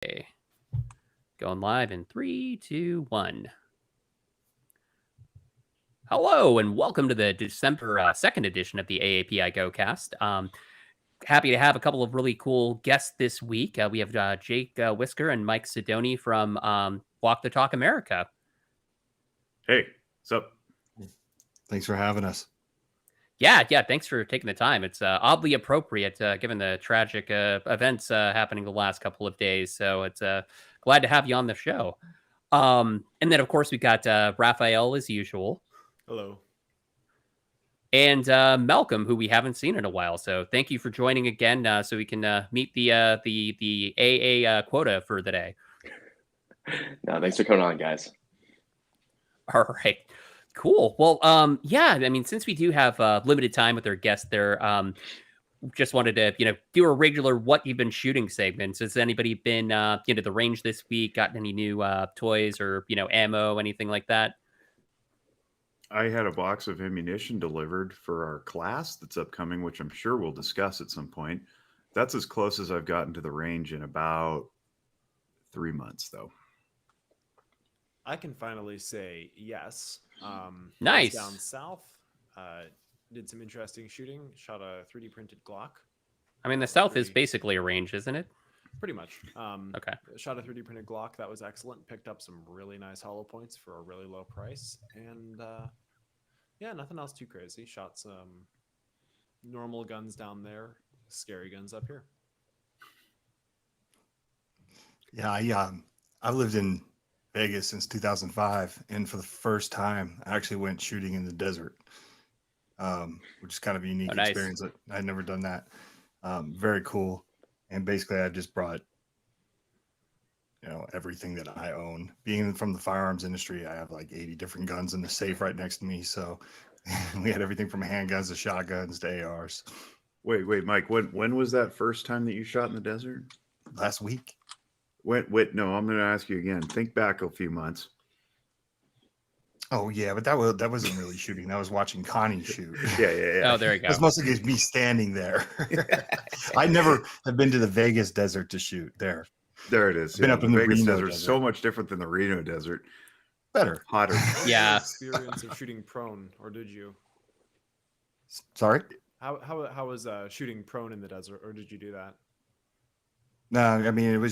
Okay. Going live in 3, 2, 1. Hello, and welcome to the December 2nd edition of the AAPI GoCast. Happy to have a couple of really cool guests this week. We have Jake Whisker and Mike Sidoni from Walk the Talk America. Hey, what's up? Thanks for having us. Yeah, thanks for taking the time. It's oddly appropriate given the tragic events happening the last couple of days. So it's glad to have you on the show. And then, of course, we got Raphael as usual. Hello. And Malcolm, who we haven't seen in a while. So thank you for joining again so we can meet the AA quota for the day. No, thanks for coming on, guys. All right. Cool. Well, yeah, I mean, since we do have limited time with our guest there, just wanted to, do a regular what you've been shooting segments. Has anybody been, to the range this week, gotten any new toys or, ammo, anything like that? I had a box of ammunition delivered for our class that's upcoming, which I'm sure we'll discuss at some point. That's as close as I've gotten to the range in about 3 months, though. I can finally say yes. Nice. Down south, did some interesting shooting. Shot a 3D printed Glock. I mean, the South is basically a range, isn't it? Pretty much. Okay. Shot a 3D printed Glock. That was excellent. Picked up some really nice hollow points for a really low price. And yeah, nothing else too crazy. Shot some normal guns down there. Scary guns up here. Yeah, I've lived in Vegas since 2005, and for the first time, I actually went shooting in the desert, which is kind of a unique experience. I'd never done that. Very cool. And basically, I just brought, everything that I own. Being from the firearms industry, I have like 80 different guns in the safe right next to me. So we had everything from handguns to shotguns to ARs. Wait, Mike, when was that first time that you shot in the desert? Last week. Wait, no, I'm going to ask you again. Think back a few months. Oh yeah, but that wasn't really shooting. That was watching Connie shoot. Yeah. Oh, there you go. It was mostly just me standing there. I never have been to the Vegas desert to shoot there. There it is. Been up in the Vegas Reno desert. So much different than the Reno desert. Better. Hotter. Yeah. Experience of shooting prone, or did you? Sorry? How was shooting prone in the desert, or did you do that? No, I mean,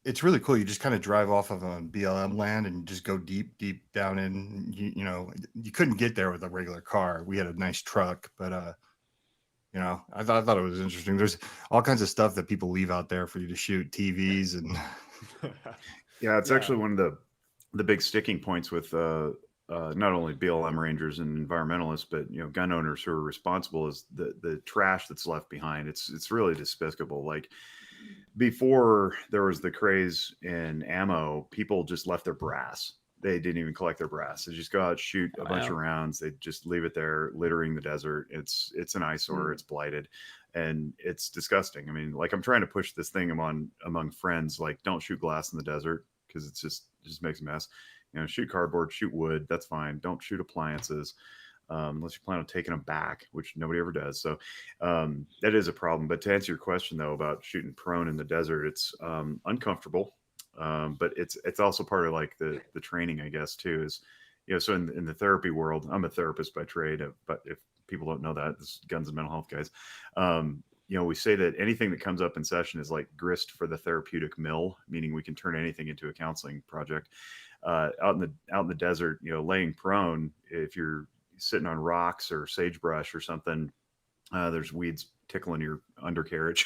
it's really cool. You just kind of drive off of a BLM land and just go deep down in, you couldn't get there with a regular car. We had a nice truck, but, I thought it was interesting. There's all kinds of stuff that people leave out there for you to shoot, TVs and. Yeah, it's actually one of the big sticking points with not only BLM rangers and environmentalists, but gun owners who are responsible is the trash that's left behind. It's really despicable. Like before there was the craze in ammo, people just left their brass. They didn't even collect their brass. They just go out, shoot a bunch of rounds. They just leave it there, littering the desert. It's an eyesore. It's blighted, and it's disgusting. I mean, like I'm trying to push this thing among friends, like don't shoot glass in the desert because it just makes a mess. Shoot cardboard, shoot wood. That's fine. Don't shoot appliances unless you plan on taking them back, which nobody ever does. So that is a problem. But to answer your question, though, about shooting prone in the desert, it's uncomfortable. But it's also part of like the training, I guess, too, is, so in the therapy world, I'm a therapist by trade, but if people don't know that, this is guns and mental health guys. We say that anything that comes up in session is like grist for the therapeutic mill, meaning we can turn anything into a counseling project. Out in the desert, laying prone, if you're sitting on rocks or sagebrush or something, there's weeds tickling your undercarriage.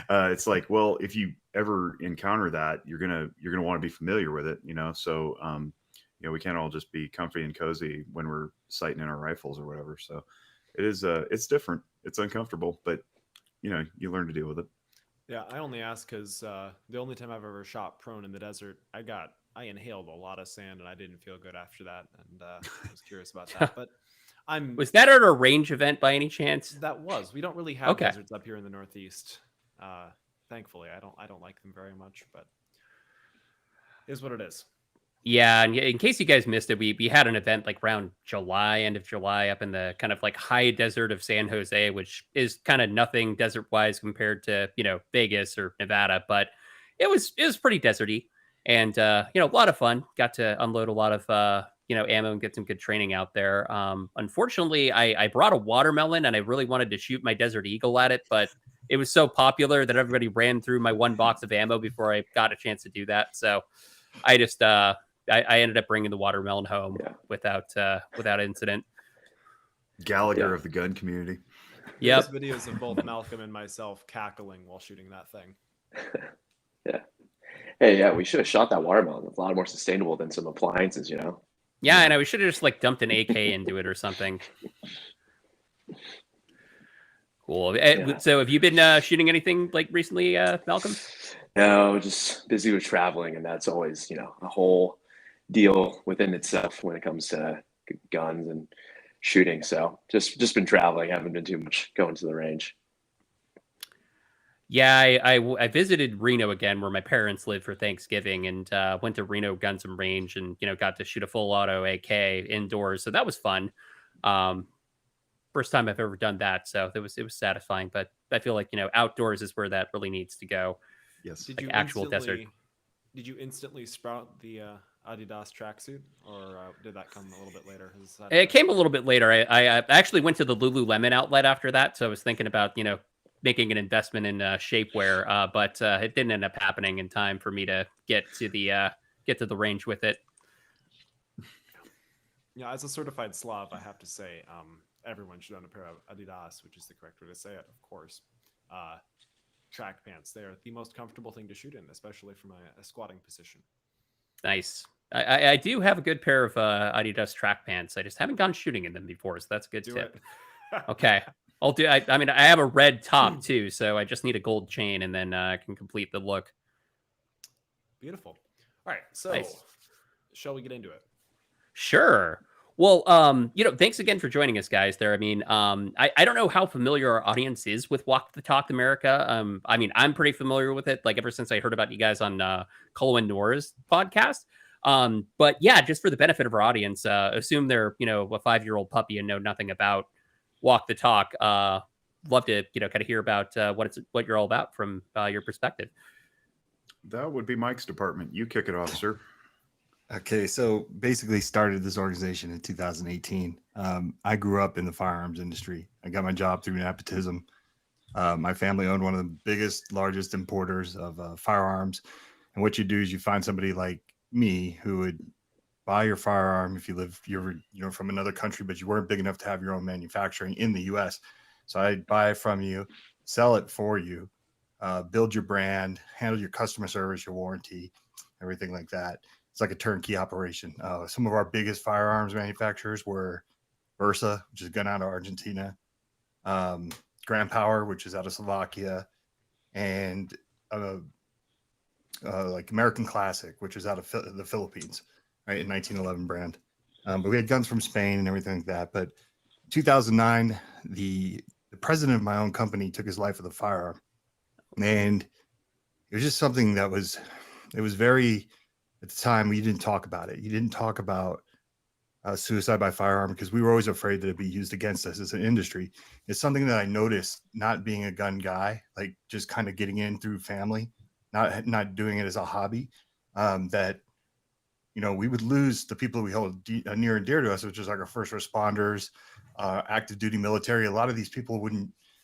It's like, well, if you ever encounter that, you're gonna want to be familiar with it, So we can't all just be comfy and cozy when we're sighting in our rifles or whatever. So it is it's different. It's uncomfortable, but you learn to deal with it. Yeah, I only ask because the only time I've ever shot prone in the desert, I inhaled a lot of sand and I didn't feel good after that, and I was curious about that. But Was that at a range event by any chance? That was. We don't really have deserts up here in the Northeast. Thankfully, I don't like them very much, but it is what it is. Yeah, and in case you guys missed it, we had an event like around July, end of July, up in the kind of like high desert of San Jose, which is kind of nothing desert wise compared to Vegas or Nevada, but it was pretty deserty, and a lot of fun. Got to unload a lot of ammo and get some good training out there. Unfortunately, I brought a watermelon and I really wanted to shoot my Desert Eagle at it, but it was so popular that everybody ran through my one box of ammo before I got a chance to do that. So I just I ended up bringing the watermelon home without incident. Gallagher of the gun community. Yep. There's videos of both Malcolm and myself cackling while shooting that thing. Yeah. Hey, yeah, we should have shot that watermelon. It's a lot more sustainable than some appliances, you know? Yeah, and we should have just like dumped an AK into it or something. Cool. Yeah. So have you been shooting anything like recently, Malcolm? No, just busy with traveling, and that's always, a whole deal within itself when it comes to guns and shooting. So just been traveling. Haven't been too much going to the range. Yeah, I visited Reno again, where my parents live, for Thanksgiving, and went to Reno Guns and Range, and got to shoot a full auto AK indoors. So that was fun. First time I've ever done that, so it was satisfying. But I feel like outdoors is where that really needs to go. Yes. Did Like you actual desert. Did you instantly sprout the Adidas tracksuit, or did that come a little bit later? It came a little bit later. I actually went to the Lululemon outlet after that, so I was thinking about making an investment in shapewear, but it didn't end up happening in time for me to get to the range with it. Yeah, as a certified Slav, I have to say, everyone should own a pair of Adidas, which is the correct way to say it, of course. Track pants. They're the most comfortable thing to shoot in, especially from a squatting position. Nice. I do have a good pair of Adidas track pants. I just haven't gone shooting in them before, so that's a good Do tip. it. Okay. I'll do. I mean, I have a red top too, so I just need a gold chain, and then I can complete the look. Beautiful. All right, so Nice. shall we get into it? Sure. Well, thanks again for joining us, guys. There. I mean, I don't know how familiar our audience is with Walk the Talk America. I mean, I'm pretty familiar with it, like ever since I heard about you guys on Colo and Nora's podcast. But yeah, just for the benefit of our audience, assume they're a 5-year-old puppy and know nothing about Walk the Talk. Love to kind of hear about what you're all about from your perspective. That would be Mike's department. You kick it off, sir. Okay, so basically started this organization in 2018. I grew up in the firearms industry. I got my job through nepotism. My family owned one of the biggest, largest importers of firearms. And what you do is you find somebody like me who would buy your firearm if you're from another country, but you weren't big enough to have your own manufacturing in the U.S. So I'd buy it from you, sell it for you, build your brand, handle your customer service, your warranty, everything like that. It's like a turnkey operation. Some of our biggest firearms manufacturers were Versa, which is a gun out of Argentina, Grand Power, which is out of Slovakia, and like American Classic, which is out of the Philippines, right, in 1911 brand. But we had guns from Spain and everything like that. But 2009, the president of my own company took his life with a firearm, and it was just something that it was very. At the time, we didn't talk about it. You didn't talk about suicide by firearm because we were always afraid that it'd be used against us as an industry. It's something that I noticed, not being a gun guy, like just kind of getting in through family, not doing it as a hobby, that we would lose the people we hold near and dear to us, which is like our first responders, active duty military. A lot of these people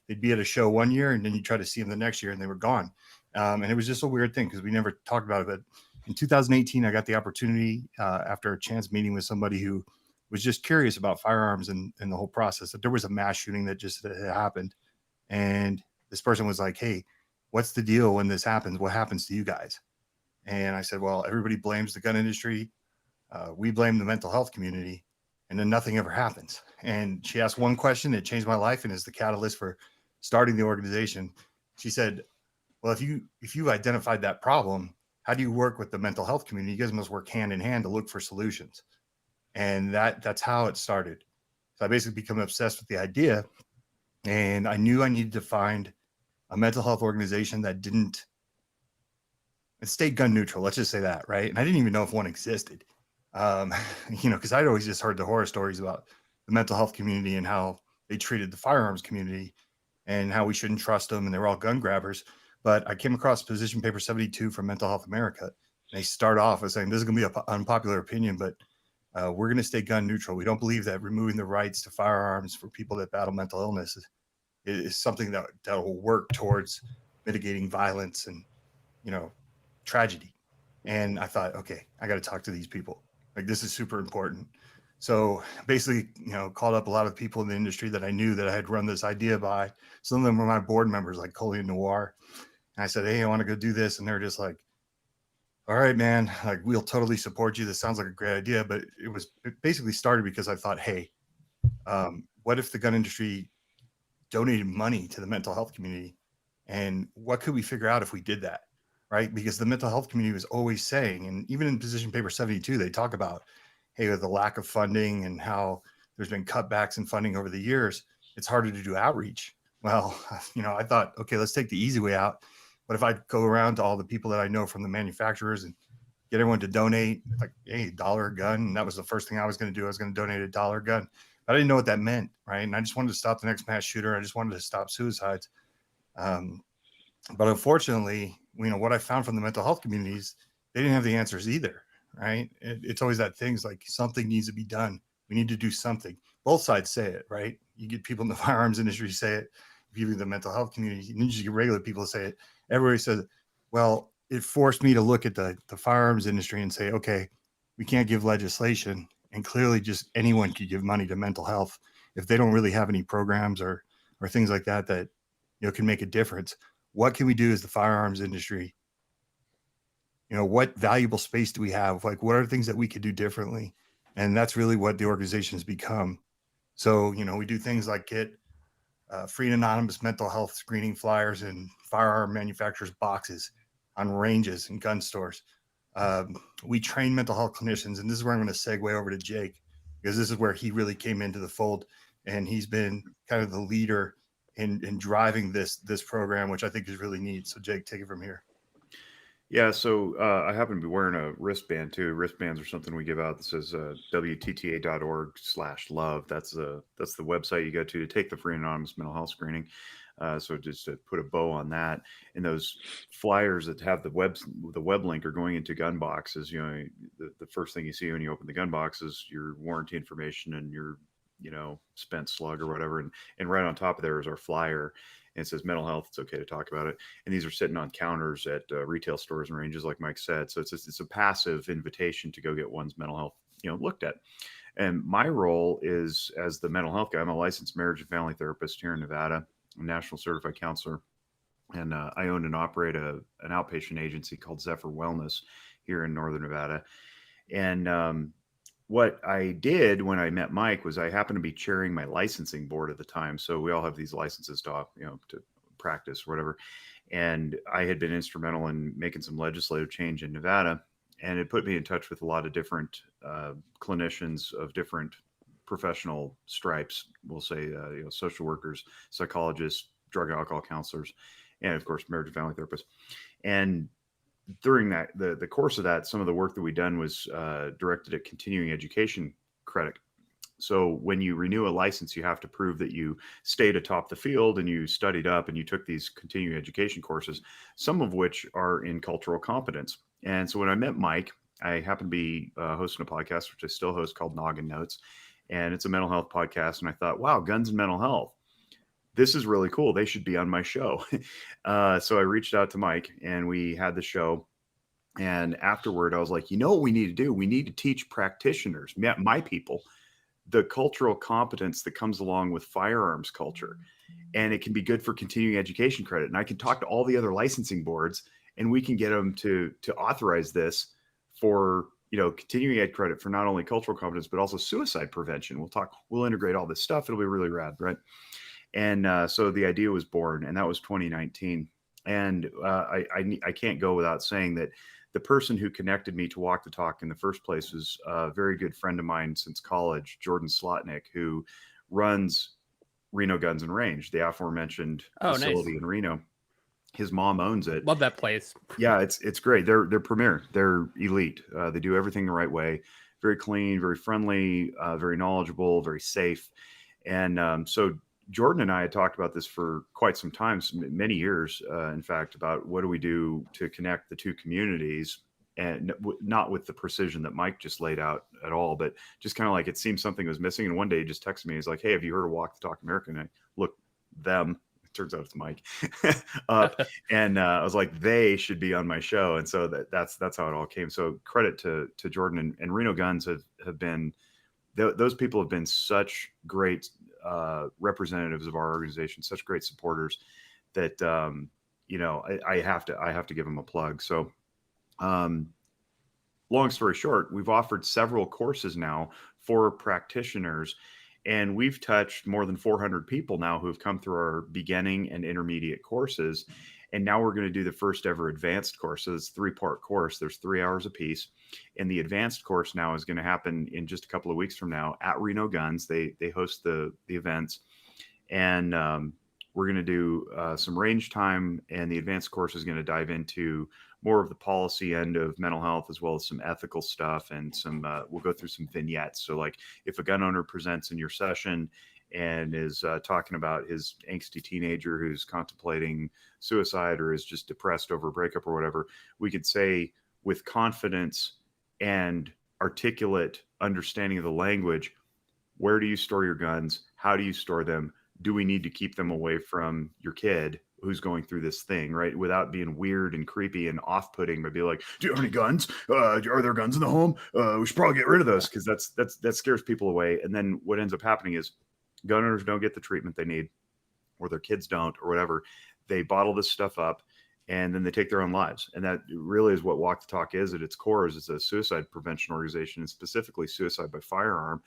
they'd be at a show one year and then you try to see them the next year and they were gone. And it was just a weird thing because we never talked about it. But in 2018, I got the opportunity after a chance meeting with somebody who was just curious about firearms and the whole process, that there was a mass shooting that just had happened. And this person was like, hey, what's the deal when this happens? What happens to you guys? And I said, well, everybody blames the gun industry. We blame the mental health community. And then nothing ever happens. And she asked one question that changed my life and is the catalyst for starting the organization. She said, well, if you identified that problem, how do you work with the mental health community? You guys must work hand in hand to look for solutions. And that's how it started. So I basically become obsessed with the idea. And I knew I needed to find a mental health organization that didn't it stayed gun neutral. Let's just say that, right? And I didn't even know if one existed, because I'd always just heard the horror stories about the mental health community and how they treated the firearms community and how we shouldn't trust them and they were all gun grabbers. But I came across position paper 72 from Mental Health America. And they start off with saying this is going to be an unpopular opinion, but we're going to stay gun neutral. We don't believe that removing the rights to firearms for people that battle mental illness is something that will work towards mitigating violence and, tragedy. And I thought, okay, I got to talk to these people. Like, this is super important. So basically, called up a lot of people in the industry that I knew that I had run this idea by. Some of them were my board members, like Coley and Noir. And I said, hey, I want to go do this. And they're just like, all right, man, like, we'll totally support you. This sounds like a great idea. But it basically started because I thought, hey, what if the gun industry donated money to the mental health community? And what could we figure out if we did that? Right? Because the mental health community was always saying, and even in position paper 72, they talk about, hey, with the lack of funding and how there's been cutbacks in funding over the years, it's harder to do outreach. Well, I thought, okay, let's take the easy way out. But if I go around to all the people that I know from the manufacturers and get everyone to donate, like, hey, $1 a gun. And that was the first thing I was going to do. I was going to donate $1 a gun. But I didn't know what that meant, right? And I just wanted to stop the next mass shooter. I just wanted to stop suicides. But unfortunately, what I found from the mental health communities, they didn't have the answers either, right? It's always that things like something needs to be done. We need to do something. Both sides say it, right? You get people in the firearms industry say it. If you get the mental health community, you just get regular people to say it. Everybody says, well, it forced me to look at the firearms industry and say, okay, we can't give legislation. And clearly just anyone could give money to mental health if they don't really have any programs or things like that can make a difference. What can we do as the firearms industry? What valuable space do we have? Like, what are things that we could do differently? And that's really what the organization has become. So, we do things like get free and anonymous mental health screening flyers in firearm manufacturers' boxes on ranges and gun stores. We train mental health clinicians, and this is where I'm going to segue over to Jake, because this is where he really came into the fold, and he's been kind of the leader in driving this program, which I think is really neat. So Jake, take it from here. Yeah, so I happen to be wearing a wristband too. Wristbands are something we give out that says WTTA.org/love. That's the website you go to take the free and anonymous mental health screening. So just to put a bow on that, and those flyers that have the web link are going into gun boxes. The first thing you see when you open the gun box is your warranty information and your spent slug or whatever, and right on top of there is our flyer. And it says mental health. It's okay to talk about it. And these are sitting on counters at retail stores and ranges, like Mike said. So it's a passive invitation to go get one's mental health, looked at. And my role is as the mental health guy. I'm a licensed marriage and family therapist here in Nevada, a national certified counselor. And I own and operate an outpatient agency called Zephyr Wellness here in Northern Nevada. And what I did when I met Mike was I happened to be chairing my licensing board at the time. So we all have these licenses to practice or whatever. And I had been instrumental in making some legislative change in Nevada. And it put me in touch with a lot of different clinicians of different professional stripes. We'll say, social workers, psychologists, drug and alcohol counselors, and of course, marriage and family therapists. And during that, the course of that, some of the work that we done was directed at continuing education credit. So when you renew a license, you have to prove that you stayed atop the field and you studied up and you took these continuing education courses, some of which are in cultural competence. And so when I met Mike, I happened to be hosting a podcast, which I still host, called Noggin Notes. And it's a mental health podcast. And I thought, wow, guns and mental health. This is really cool. They should be on my show. So I reached out to Mike and we had the show. And afterward, I was like, what we need to do? We need to teach practitioners, my people, the cultural competence that comes along with firearms culture. And it can be good for continuing education credit. And I can talk to all the other licensing boards and we can get them to authorize this for, continuing ed credit for not only cultural competence, but also suicide prevention. We'll integrate all this stuff. It'll be really rad, right? And so the idea was born, and that was 2019. And I can't go without saying that the person who connected me to Walk the Talk in the first place was a very good friend of mine since college, Jordan Slotnick, who runs Reno Guns and Range, the aforementioned facility in Reno. His mom owns it. Love that place. Yeah, it's great. They're premier. They're elite. They do everything the right way. Very clean, very friendly, very knowledgeable, very safe. And so Jordan and I had talked about this for quite some time, many years, in fact, about what do we do to connect the two communities, and not with the precision that Mike just laid out at all, but just kind of like it seemed something was missing. And one day he just texted me. He's like, "Hey, have you heard of Walk the Talk America?" And I look them. It turns out it's Mike. And I was like, they should be on my show. And so that's how it all came. So credit to Jordan and Reno Guns have been, those people have been such great representatives of our organization, such great supporters that, I have to give them a plug. So, long story short, we've offered several courses now for practitioners, and we've touched more than 400 people now who have come through our beginning and intermediate courses. And now we're going to do the first ever advanced course. So it's a 3-part course. There's 3 hours a piece. And the advanced course now is going to happen in just a couple of weeks from now at Reno Guns. They host the events. And we're going to do some range time. And the advanced course is going to dive into more of the policy end of mental health, as well as some ethical stuff. And we'll go through some vignettes. So like if a gun owner presents in your session and is talking about his angsty teenager who's contemplating suicide or is just depressed over a breakup or whatever, we could say with confidence and articulate understanding of the language, where do you store your guns? How do you store them? Do we need to keep them away from your kid who's going through this thing, right? Without being weird and creepy and off-putting, but be like, do you have any guns? Are there guns in the home? We should probably get rid of those, because that scares people away. And then what ends up happening is gun owners don't get the treatment they need, or their kids don't, or whatever. They bottle this stuff up and then they take their own lives. And that really is what Walk the Talk is at its core. Is it's a suicide prevention organization, and specifically suicide by firearm.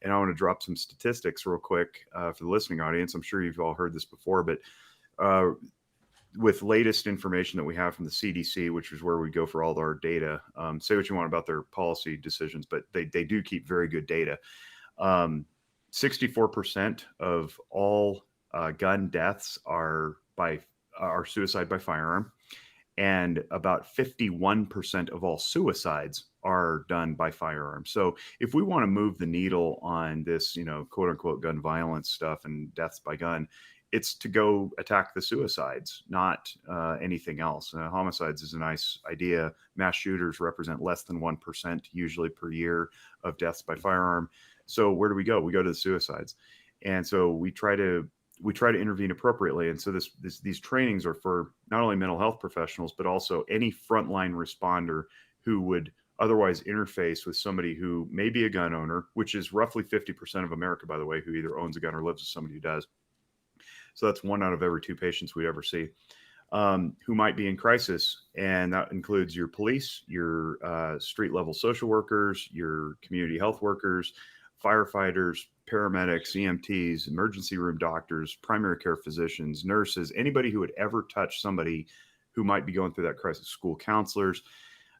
And I want to drop some statistics real quick for the listening audience. I'm sure you've all heard this before, but with latest information that we have from the CDC, which is where we go for all our data, say what you want about their policy decisions, but they do keep very good data. 64% of all gun deaths are suicide by firearm, and about 51% of all suicides are done by firearm. So if we want to move the needle on this, quote unquote gun violence stuff and deaths by gun, it's to go attack the suicides, not anything else. Homicides is a nice idea. Mass shooters represent less than 1% usually per year of deaths by firearm. So where do we go? We go to the suicides. And so we try to intervene appropriately. And so these trainings are for not only mental health professionals, but also any frontline responder who would otherwise interface with somebody who may be a gun owner, which is roughly 50% of America, by the way, who either owns a gun or lives with somebody who does. So that's 1 out of every 2 patients we ever see, who might be in crisis. And that includes your police, your street level social workers, your community health workers, firefighters, paramedics, EMTs, emergency room doctors, primary care physicians, nurses, anybody who would ever touch somebody who might be going through that crisis, school counselors.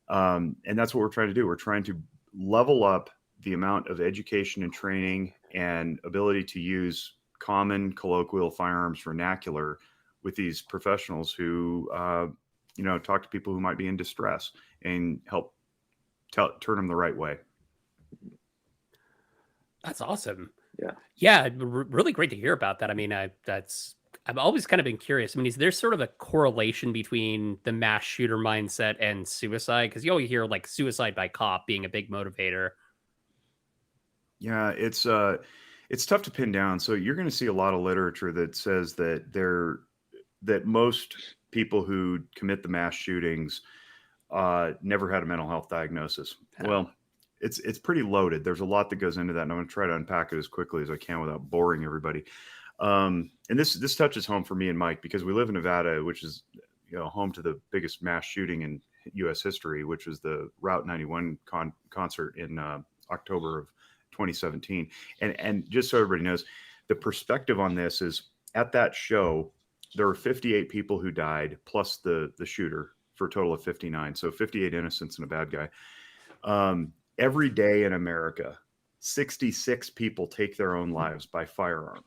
And that's what we're trying to do. We're trying to level up the amount of education and training and ability to use common colloquial firearms vernacular with these professionals who, talk to people who might be in distress and help turn them the right way. That's awesome. Yeah. Really great to hear about that. I mean, I've always kind of been curious. I mean, is there sort of a correlation between the mass shooter mindset and suicide? Because you always hear like suicide by cop being a big motivator. Yeah, it's tough to pin down. So you're going to see a lot of literature that says that most people who commit the mass shootings never had a mental health diagnosis. Well, it's pretty loaded. There's a lot that goes into that, and I'm going to try to unpack it as quickly as I can without boring everybody. And this touches home for me and Mike, because we live in Nevada, which is home to the biggest mass shooting in U.S. history, which was the Route 91 concert in October of 2017. And just so everybody knows, the perspective on this is, at that show, there were 58 people who died, plus the shooter, for a total of 59. So 58 innocents and a bad guy. Every day in America, 66 people take their own lives by firearm.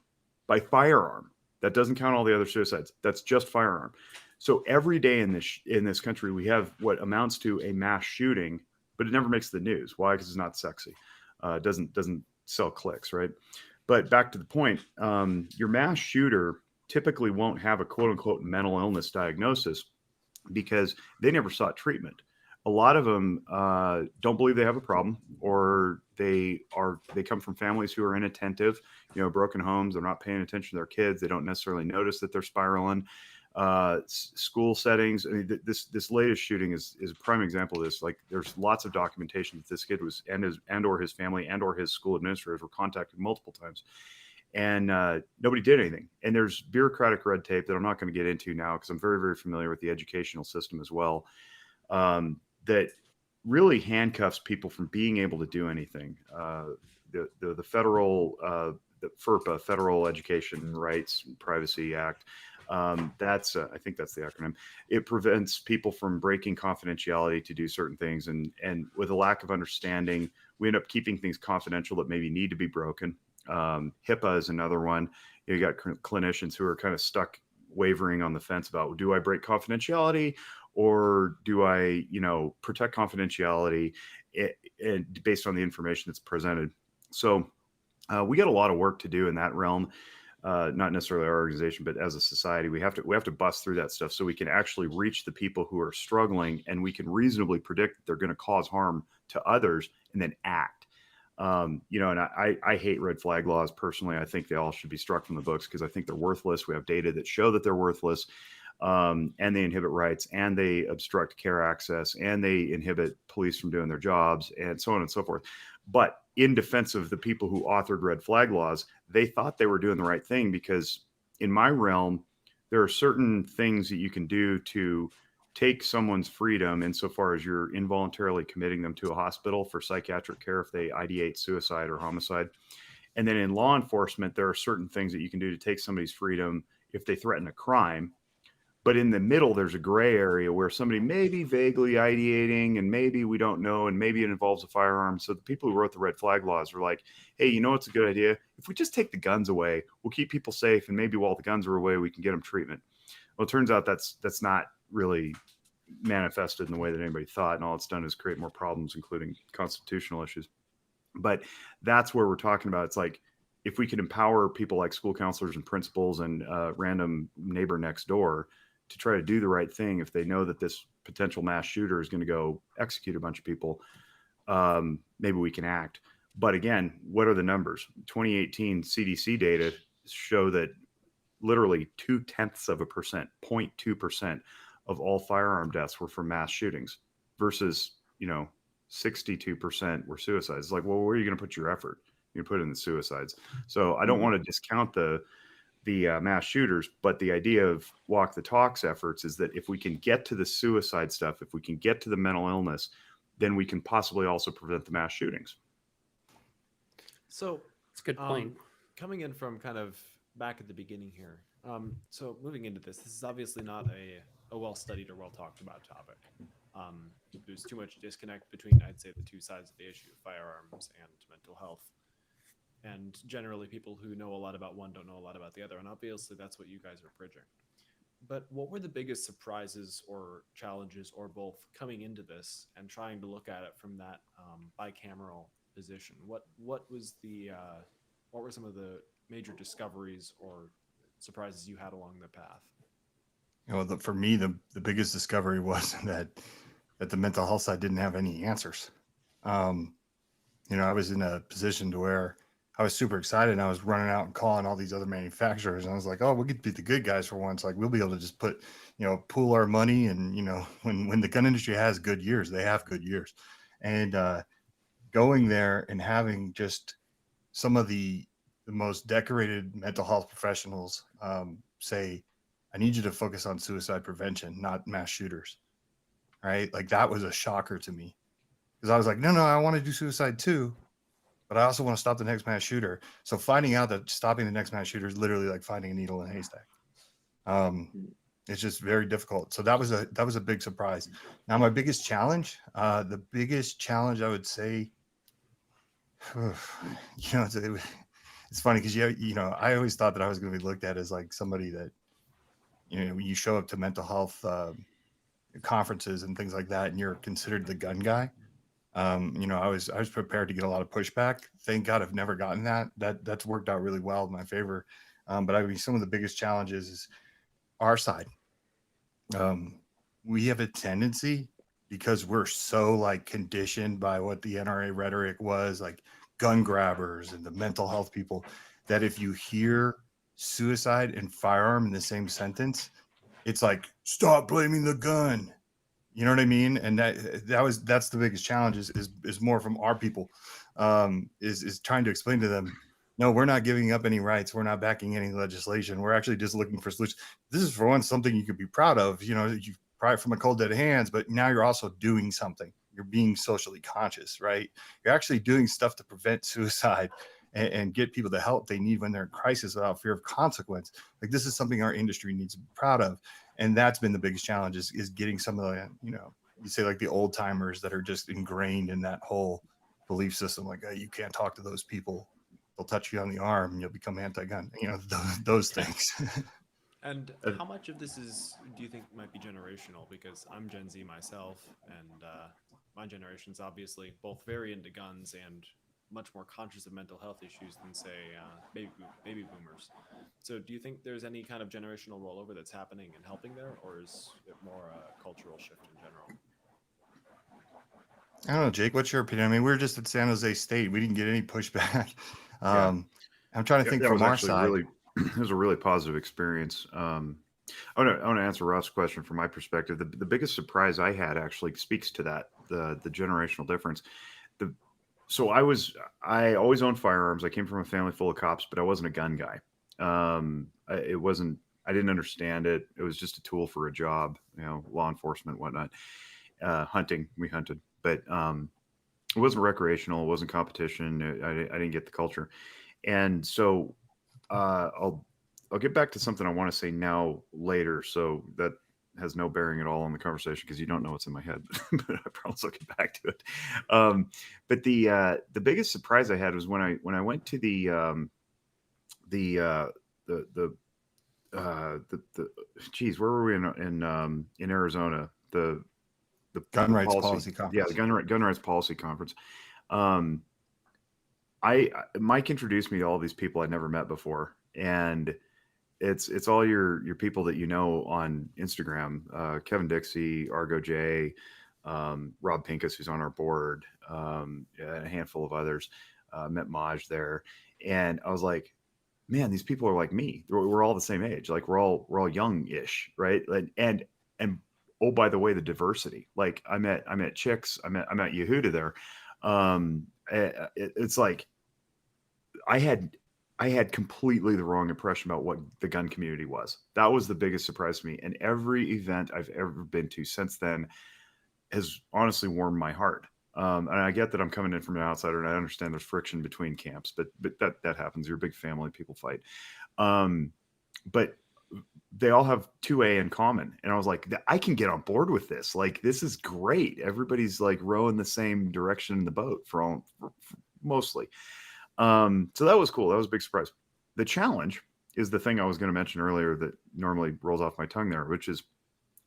By firearm. That doesn't count all the other suicides. That's just firearm. So every day in this country, we have what amounts to a mass shooting, but it never makes the news. Why? Because it's not sexy. It doesn't sell clicks, right? But back to the point, your mass shooter typically won't have a quote unquote mental illness diagnosis because they never sought treatment. A lot of them don't believe they have a problem, or they come from families who are inattentive, broken homes. They're not paying attention to their kids. They don't necessarily notice that they're spiraling. School settings. I mean, this latest shooting is a prime example of this. Like, there's lots of documentation that this kid was or his family or his school administrators were contacted multiple times, and nobody did anything. And there's bureaucratic red tape that I'm not going to get into now because I'm very, very familiar with the educational system as well. That really handcuffs people from being able to do anything. The federal, the FERPA, Federal Education Rights and Privacy Act. That's I think that's the acronym. It prevents people from breaking confidentiality to do certain things, and with a lack of understanding, we end up keeping things confidential that maybe need to be broken. HIPAA is another one. You got clinicians who are kind of stuck, wavering on the fence about, do I break confidentiality or do I, protect confidentiality based on the information that's presented? So we got a lot of work to do in that realm. Not necessarily our organization, but as a society, we have to bust through that stuff so we can actually reach the people who are struggling, and we can reasonably predict that they're going to cause harm to others and then act. And I hate red flag laws personally. I think they all should be struck from the books because I think they're worthless. We have data that show that they're worthless, and they inhibit rights, and they obstruct care access, and they inhibit police from doing their jobs, and so on and so forth. But in defense of the people who authored red flag laws, they thought they were doing the right thing, because in my realm, there are certain things that you can do to take someone's freedom insofar as you're involuntarily committing them to a hospital for psychiatric care if they ideate suicide or homicide. And then in law enforcement, there are certain things that you can do to take somebody's freedom if they threaten a crime. But in the middle, there's a gray area where somebody may be vaguely ideating, and maybe we don't know, and maybe it involves a firearm. So the people who wrote the red flag laws were like, hey, it's a good idea? If we just take the guns away, we'll keep people safe, and maybe while the guns are away, we can get them treatment. Well, it turns out that's not really manifested in the way that anybody thought, and all it's done is create more problems, including constitutional issues. But that's where we're talking about. It's like, if we could empower people like school counselors and principals and random neighbor next door to try to do the right thing, if they know that this potential mass shooter is going to go execute a bunch of people, maybe we can act. But again, what are the numbers? 2018 CDC data show that literally 0.2%, 0.2% of all firearm deaths were from mass shootings, versus 62% were suicides. It's like, well, where are you going to put your effort? You put it in the suicides. So I don't want to discount the mass shooters, but the idea of walk the talks efforts is that if we can get to the suicide stuff, if we can get to the mental illness, then we can possibly also prevent the mass shootings. So It's a good point. Coming in from kind of back at the beginning here. So moving into this is obviously not a well-studied or well-talked about topic. There's too much disconnect between, I'd say, the two sides of the issue, firearms and mental health. And generally, people who know a lot about one don't know a lot about the other. And obviously, that's what you guys are bridging. But what were the biggest surprises or challenges, or both, coming into this and trying to look at it from that bicameral position? What were some of the major discoveries or surprises you had along the path? For me, the biggest discovery was that the mental health side didn't have any answers. I was in a position to where I was super excited, and I was running out and calling all these other manufacturers, and I was like, oh, we could be the good guys for once. Like, we'll be able to just pool our money. And, when the gun industry has good years, they have good years. And going there and having just some of the most decorated mental health professionals say, I need you to focus on suicide prevention, not mass shooters. Right? Like, that was a shocker to me, because I was like, no, I want to do suicide too, but I also want to stop the next mass shooter. So finding out that stopping the next mass shooter is literally like finding a needle in a haystack. It's just very difficult. So that was a big surprise. Now, my biggest challenge, I would say, it's funny because I always thought that I was going to be looked at as like somebody that you know, you show up to mental health conferences and things like that, and you're considered the gun guy. You know, I was prepared to get a lot of pushback. Thank God I've never gotten that. That's worked out really well in my favor. But I mean, some of the biggest challenges is our side. We have a tendency, because we're so like conditioned by what the NRA rhetoric was, like gun grabbers and the mental health people, that if you hear suicide and firearm in the same sentence, it's like, stop blaming the gun. You know what I mean? And that's the biggest challenge is more from our people, is trying to explain to them, no, we're not giving up any rights. We're not backing any legislation. We're actually just looking for solutions. This is, for one, something you could be proud of. You know, you pry it from a cold dead hands, but now you're also doing something. You're being socially conscious, right? You're actually doing stuff to prevent suicide and get people the help they need when they're in crisis without fear of consequence. Like, this is something our industry needs to be proud of. And that's been the biggest challenge is getting some of the, you know, you say like the old timers that are just ingrained in that whole belief system. Like, you can't talk to those people. They'll touch you on the arm and you'll become anti-gun, you know, those things. And how much of this do you think might be generational? Because I'm Gen Z myself, and my generation's obviously both very into guns and much more conscious of mental health issues than, say, baby boomers. So do you think there's any kind of generational rollover that's happening and helping there, or is it more a cultural shift in general? I don't know, Jake, what's your opinion? I mean, we were just at San Jose State. We didn't get any pushback. I'm trying to think that from was our actually side. really, it was a really positive experience. I want to answer Ross's question from my perspective. The biggest surprise I had actually speaks to that, the generational difference. So I always owned firearms. I came from a family full of cops, but I wasn't a gun guy. I didn't understand it. It was just a tool for a job, you know, law enforcement, whatnot. Hunting, we hunted, but it wasn't recreational. It wasn't competition. I didn't get the culture. And so I'll get back to something I want to say now later. So that has no bearing at all on the conversation because you don't know what's in my head, but I promise I'll get back to it. But the biggest surprise I had was when I went to the geez, where were we in Arizona? The Gun rights policy conference. Yeah, the gun rights policy conference. Mike introduced me to all these people I'd never met before, and it's all your people that you know on Instagram. Kevin Dixie, Argo J, Rob Pincus, who's on our board, and a handful of others. Met Maj there, and I was like, man, these people are like me. We're all the same age. Like we're all young-ish, right? And oh, by the way, the diversity. Like I met chicks. I met Yehuda there. It's like I had completely the wrong impression about what the gun community was. That was the biggest surprise to me. And every event I've ever been to since then has honestly warmed my heart. And I get that I'm coming in from an outsider, and I understand there's friction between camps, but that happens. You're a big family, people fight. But they all have 2A in common. And I was like, I can get on board with this. Like, this is great. Everybody's like rowing the same direction in the boat for mostly. So that was cool. That was a big surprise. The challenge is the thing I was going to mention earlier that normally rolls off my tongue there, which is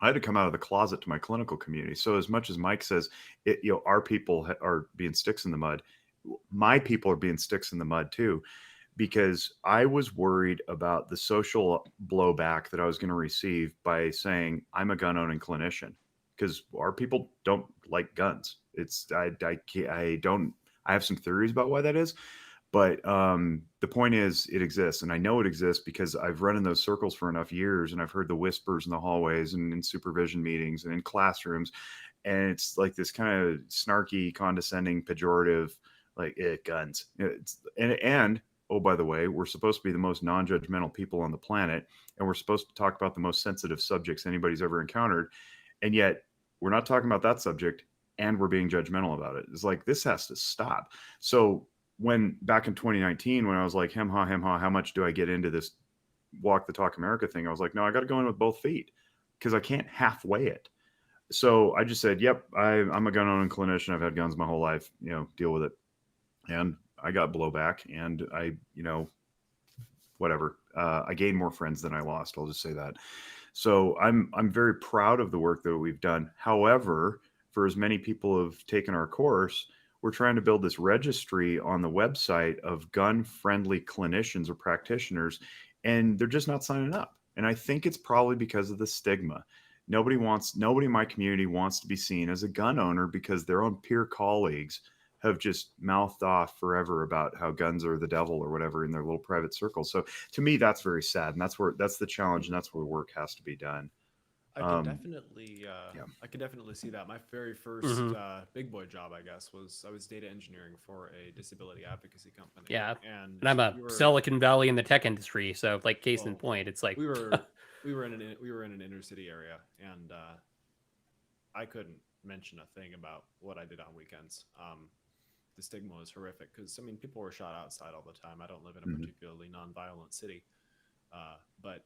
I had to come out of the closet to my clinical community. So as much as Mike says, our people are being sticks in the mud, my people are being sticks in the mud too, because I was worried about the social blowback that I was going to receive by saying I'm a gun owning clinician, because our people don't like guns. I have some theories about why that is. But the point is, it exists, and I know it exists because I've run in those circles for enough years, and I've heard the whispers in the hallways and in supervision meetings and in classrooms, and it's like this kind of snarky, condescending, pejorative, like guns. And oh, by the way, we're supposed to be the most non-judgmental people on the planet, and we're supposed to talk about the most sensitive subjects anybody's ever encountered, and yet we're not talking about that subject, and we're being judgmental about it. It's like, this has to stop. So when back in 2019, when I was like, hem ha, how much do I get into this walk the talk America thing? I was like, no, I got to go in with both feet because I can't halfway it. So I just said, yep, I'm a gun owning clinician. I've had guns my whole life, deal with it. And I got blowback, and whatever. I gained more friends than I lost. I'll just say that. So I'm very proud of the work that we've done. However, for as many people who have taken our course, we're trying to build this registry on the website of gun-friendly clinicians or practitioners, and they're just not signing up. And I think it's probably because of the stigma. Nobody in my community wants to be seen as a gun owner because their own peer colleagues have just mouthed off forever about how guns are the devil or whatever in their little private circles. So to me, that's very sad, and that's the challenge, and that's where work has to be done. I could definitely, yeah. I could definitely see that. My very first Mhm. big boy job, I guess, was I was data engineering for a disability advocacy company. Yeah. and And I'm a we were Silicon Valley in the tech industry, so like case in well, point, it's like we were in an inner city area, and I couldn't mention a thing about what I did on weekends. The stigma was horrific because I mean people were shot outside all the time. I don't live in a Mhm. particularly nonviolent city, but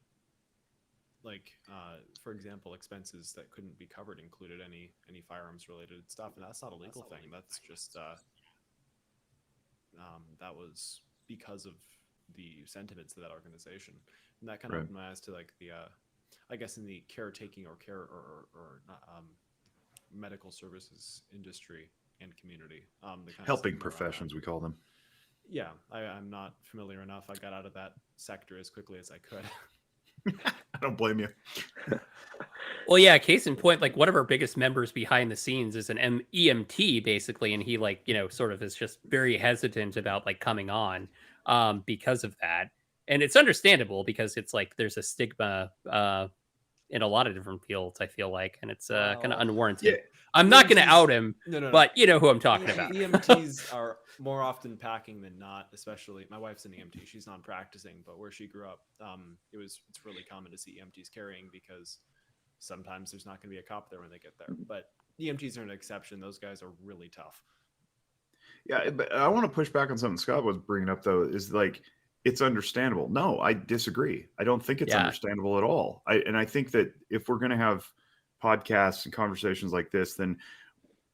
like for example, expenses that couldn't be covered included any firearms related stuff, and that's not a legal thing. That's just that was because of the sentiments of that organization, and that kind of Right. opened my eyes to like the I guess in the caretaking or care or not, medical services industry and community, the kind of Helping stigma around that. professions, we call them. Yeah, I'm not familiar enough. I got out of that sector as quickly as I could. I don't blame you. well, yeah, case in point, like one of our biggest members behind the scenes is an EMT basically, and he like, sort of is just very hesitant about like coming on because of that. And it's understandable because it's like there's a stigma in a lot of different fields, I feel like, and it's kind of Well, unwarranted. Yeah. I'm not going to EMTs out him, no. but you know who I'm talking about. EMTs are more often packing than not, especially my wife's an EMT. She's non-practicing, but where she grew up, it's really common to see EMTs carrying because sometimes there's not going to be a cop there when they get there. But EMTs are an exception. Those guys are really tough. Yeah, but I want to push back on something Scott was bringing up, though, is like it's understandable. No, I disagree. I don't think it's Yeah. understandable at all. I think that if we're going to have podcasts and conversations like this, then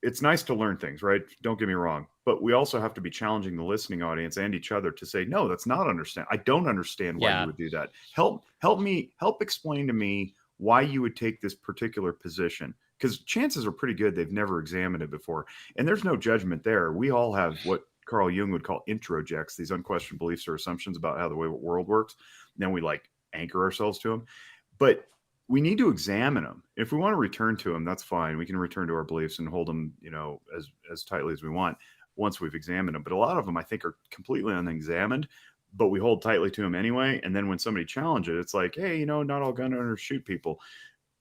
it's nice to learn things, right? Don't get me wrong, but we also have to be challenging the listening audience and each other to say, no, that's not understand. I don't understand why Yeah. you would do that. Help explain to me why you would take this particular position, because chances are pretty good they've never examined it before, and there's no judgment there. We all have what Carl Jung would call introjects, these unquestioned beliefs or assumptions about how the world works. And then we like anchor ourselves to them, but we need to examine them. If we want to return to them, that's fine. We can return to our beliefs and hold them, as tightly as we want once we've examined them. But a lot of them, I think, are completely unexamined, but we hold tightly to them anyway. And then when somebody challenges it, it's like, hey, not all gun owners shoot people.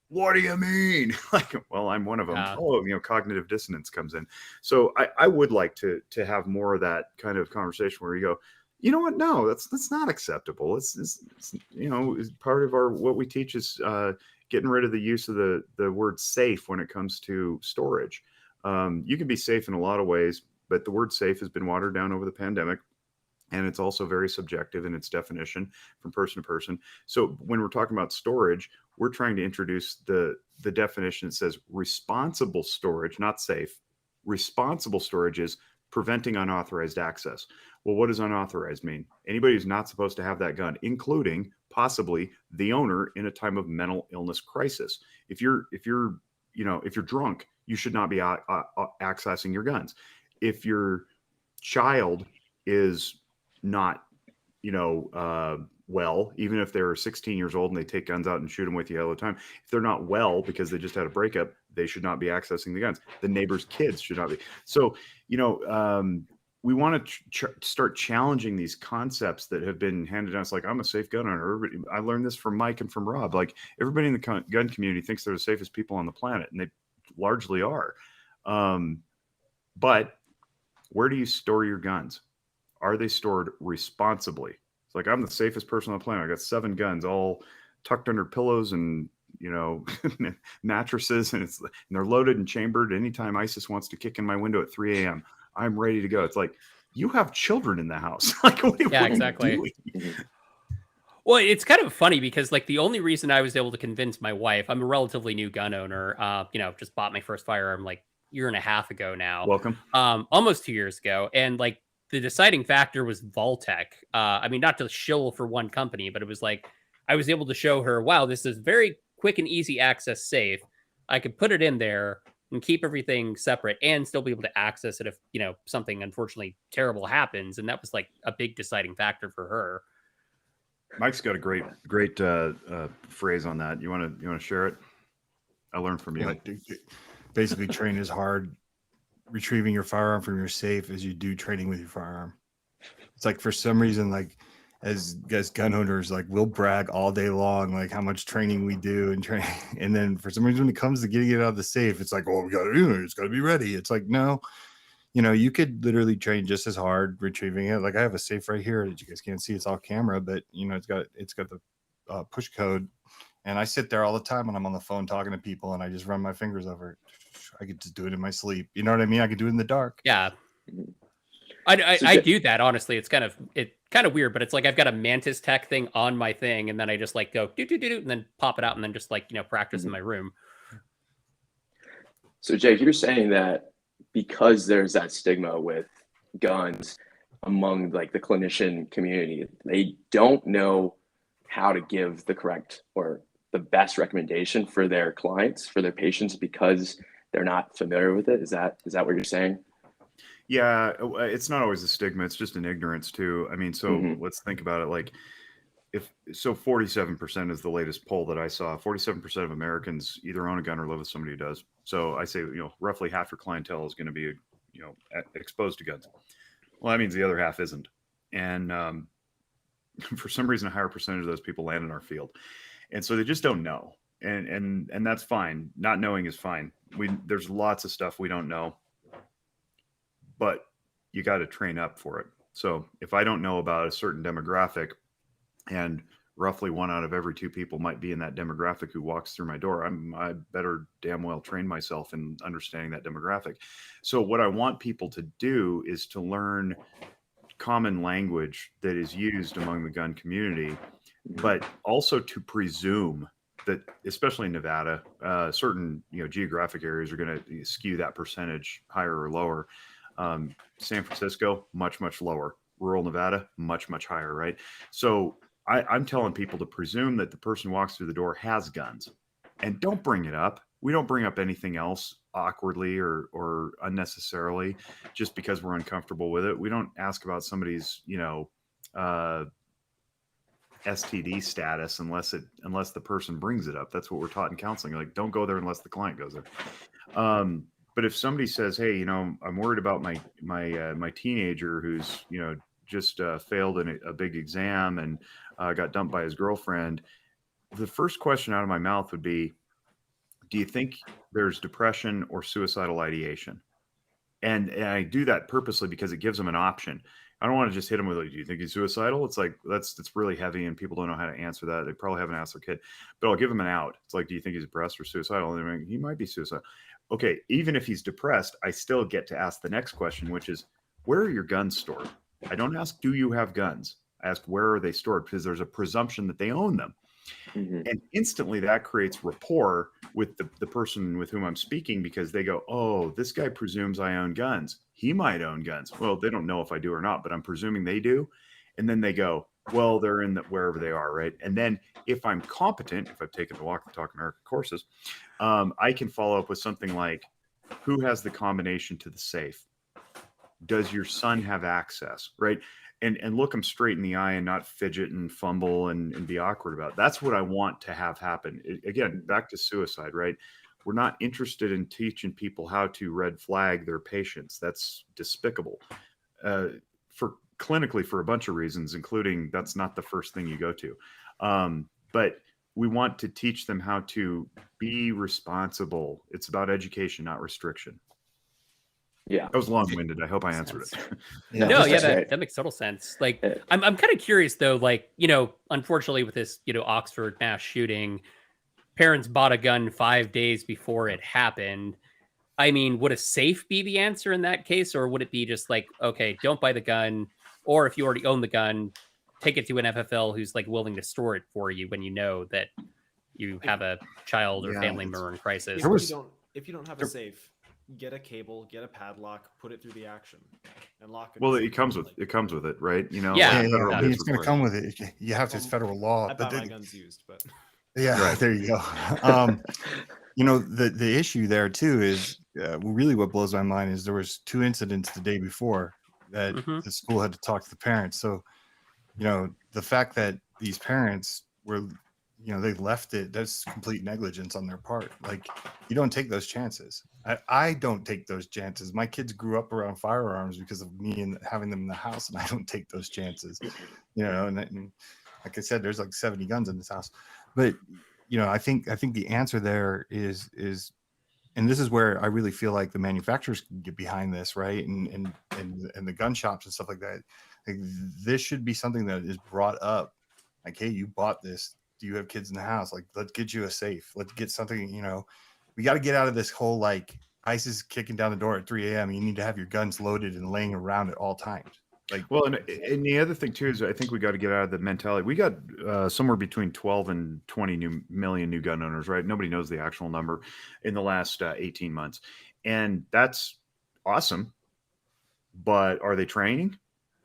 What do you mean? Like, well, I'm one of them. Oh, cognitive dissonance comes in. So I would like to have more of that kind of conversation where you go, you know what? No, that's not acceptable. It's part of what we teach is getting rid of the use of the word safe when it comes to storage. You can be safe in a lot of ways, but the word safe has been watered down over the pandemic. And it's also very subjective in its definition from person to person. So when we're talking about storage, we're trying to introduce the definition that says responsible storage, not safe. Responsible storage is preventing unauthorized access. Well, what does unauthorized mean? Anybody who's not supposed to have that gun, including possibly the owner in a time of mental illness crisis. If you're drunk, you should not be accessing your guns. If your child is not, well, even if they're 16 years old and they take guns out and shoot them with you all the time, if they're not well because they just had a breakup, they should not be accessing the guns. The neighbor's kids should not be. So, we want to start challenging these concepts that have been handed down. It's like, I'm a safe gun owner. I learned this from Mike and from Rob. Like, everybody in the gun community thinks they're the safest people on the planet, and they largely are. But where do you store your guns? Are they stored responsibly? It's like, I'm the safest person on the planet. I got 7 guns all tucked under pillows and, mattresses, and they're loaded and chambered. Anytime ISIS wants to kick in my window at 3 a.m., I'm ready to go. It's like, you have children in the house. Like, what exactly. are you doing? Well, it's kind of funny because like the only reason I was able to convince my wife, I'm a relatively new gun owner, just bought my first firearm like year and a half ago now. Welcome. Almost 2 years ago. And like the deciding factor was Voltec. I mean, not to shill for one company, but it was like, I was able to show her, wow, this is very quick and easy access safe, I could put it in there and keep everything separate and still be able to access it if, something unfortunately terrible happens. And that was like a big deciding factor for her. Mike's got a great phrase on that. You want to share it? I learned from you. Basically, train as hard retrieving your firearm from your safe as you do training with your firearm. It's like, for some reason, like as gun owners, like we'll brag all day long, like how much training we do and train. And then for some reason, when it comes to getting it out of the safe, it's like, well, it's got to be ready. It's like, no, you could literally train just as hard retrieving it. Like I have a safe right here that you guys can't see. It's all camera, but it's got the push code. And I sit there all the time when I'm on the phone talking to people, and I just run my fingers over it. I could just do it in my sleep. You know what I mean? I could do it in the dark. Yeah. I do that, honestly. It's kind of weird, but it's like I've got a Mantis Tech thing on my thing, and then I just like go do and then pop it out and then just like, practice in my room. So Jake, you're saying that because there's that stigma with guns among like the clinician community, they don't know how to give the correct or the best recommendation for their clients, for their patients, because they're not familiar with it. Is that what you're saying? Yeah, it's not always a stigma. It's just an ignorance too. I mean, so let's think about it. Like 47% is the latest poll that I saw. 47% of Americans either own a gun or live with somebody who does. So I say, roughly half your clientele is going to be, exposed to guns. Well, that means the other half isn't. And for some reason, a higher percentage of those people land in our field. And so they just don't know. And that's fine. Not knowing is fine. There's lots of stuff we don't know, but you got to train up for it. So if I don't know about a certain demographic, and roughly 1 out of every 2 people might be in that demographic who walks through my door, I better damn well train myself in understanding that demographic. So what I want people to do is to learn common language that is used among the gun community, but also to presume that, especially in Nevada, certain geographic areas are going to skew that percentage higher or lower. San Francisco, much lower. Rural Nevada, much higher, right? So I'm telling people to presume that the person who walks through the door has guns, and don't bring it up. We don't bring up anything else awkwardly or unnecessarily just because we're uncomfortable with it. We don't ask about somebody's, STD status unless the person brings it up. That's what we're taught in counseling. Like, don't go there unless the client goes there. But if somebody says, hey, I'm worried about my teenager who's, just failed in a big exam and got dumped by his girlfriend, the first question out of my mouth would be, do you think there's depression or suicidal ideation? And I do that purposely because it gives them an option. I don't want to just hit them with, like, do you think he's suicidal? It's like, it's really heavy and people don't know how to answer that. They probably haven't asked their kid, but I'll give them an out. It's like, do you think he's depressed or suicidal? And they're like, he might be suicidal. Okay. Even if he's depressed, I still get to ask the next question, which is, where are your guns stored? I don't ask, do you have guns? I ask, where are they stored? Because there's a presumption that they own them. And instantly that creates rapport with the person with whom I'm speaking, because they go, oh, this guy presumes I own guns. He might own guns. Well, they don't know if I do or not, but I'm presuming they do. And then they go, well, they're in wherever they are, right? And then if I'm competent, if I've taken the Walk the Talk America courses, I can follow up with something like, who has the combination to the safe? Does your son have access, right? And look them straight in the eye and not fidget and fumble and be awkward about it. That's what I want to have happen. Again, back to suicide, right? We're not interested in teaching people how to red flag their patients. That's despicable. For clinically, for a bunch of reasons, including that's not the first thing you go to. But we want to teach them how to be responsible. It's about education, not restriction. Yeah, that was long-winded. I hope I answered it. That makes total sense. Like, I'm kind of curious though. Like, unfortunately, with this, Oxford mass shooting, parents bought a gun 5 days before it happened. I mean, would a safe be the answer in that case, or would it be just like, okay, don't buy the gun, or if you already own the gun, take it to an FFL who's like willing to store it for you when you know that you have a child or family member in crisis. If you don't have a safe, get a cable, get a padlock, put it through the action, and lock it. Well, it comes with it, right? It's going to come with it. You have to. It's federal law. I buy my guns used, but Yeah, Right. there you go. The issue there too is really what blows my mind is there was 2 incidents the day before that Hmm. the school had to talk to the parents. So, the fact that these parents were, they left it, that's complete negligence on their part. Like, you don't take those chances. I don't take those chances. My kids grew up around firearms because of me and having them in the house, and I don't take those chances. And like I said, there's like 70 guns in this house. But I think the answer there is and this is where I really feel like the manufacturers can get behind this, right? And the gun shops and stuff like that. Like, this should be something that is brought up. Like, hey, you bought this. Do you have kids in the house? Like, let's get you a safe. Let's get something. We got to get out of this whole like ISIS kicking down the door at 3 a.m. You need to have your guns loaded and laying around at all times. Like, Well, and the other thing too is I think we got to get out of the mentality. We got somewhere between 12 and 20 million new gun owners, right? Nobody knows the actual number in the last 18 months. And that's awesome. But are they training?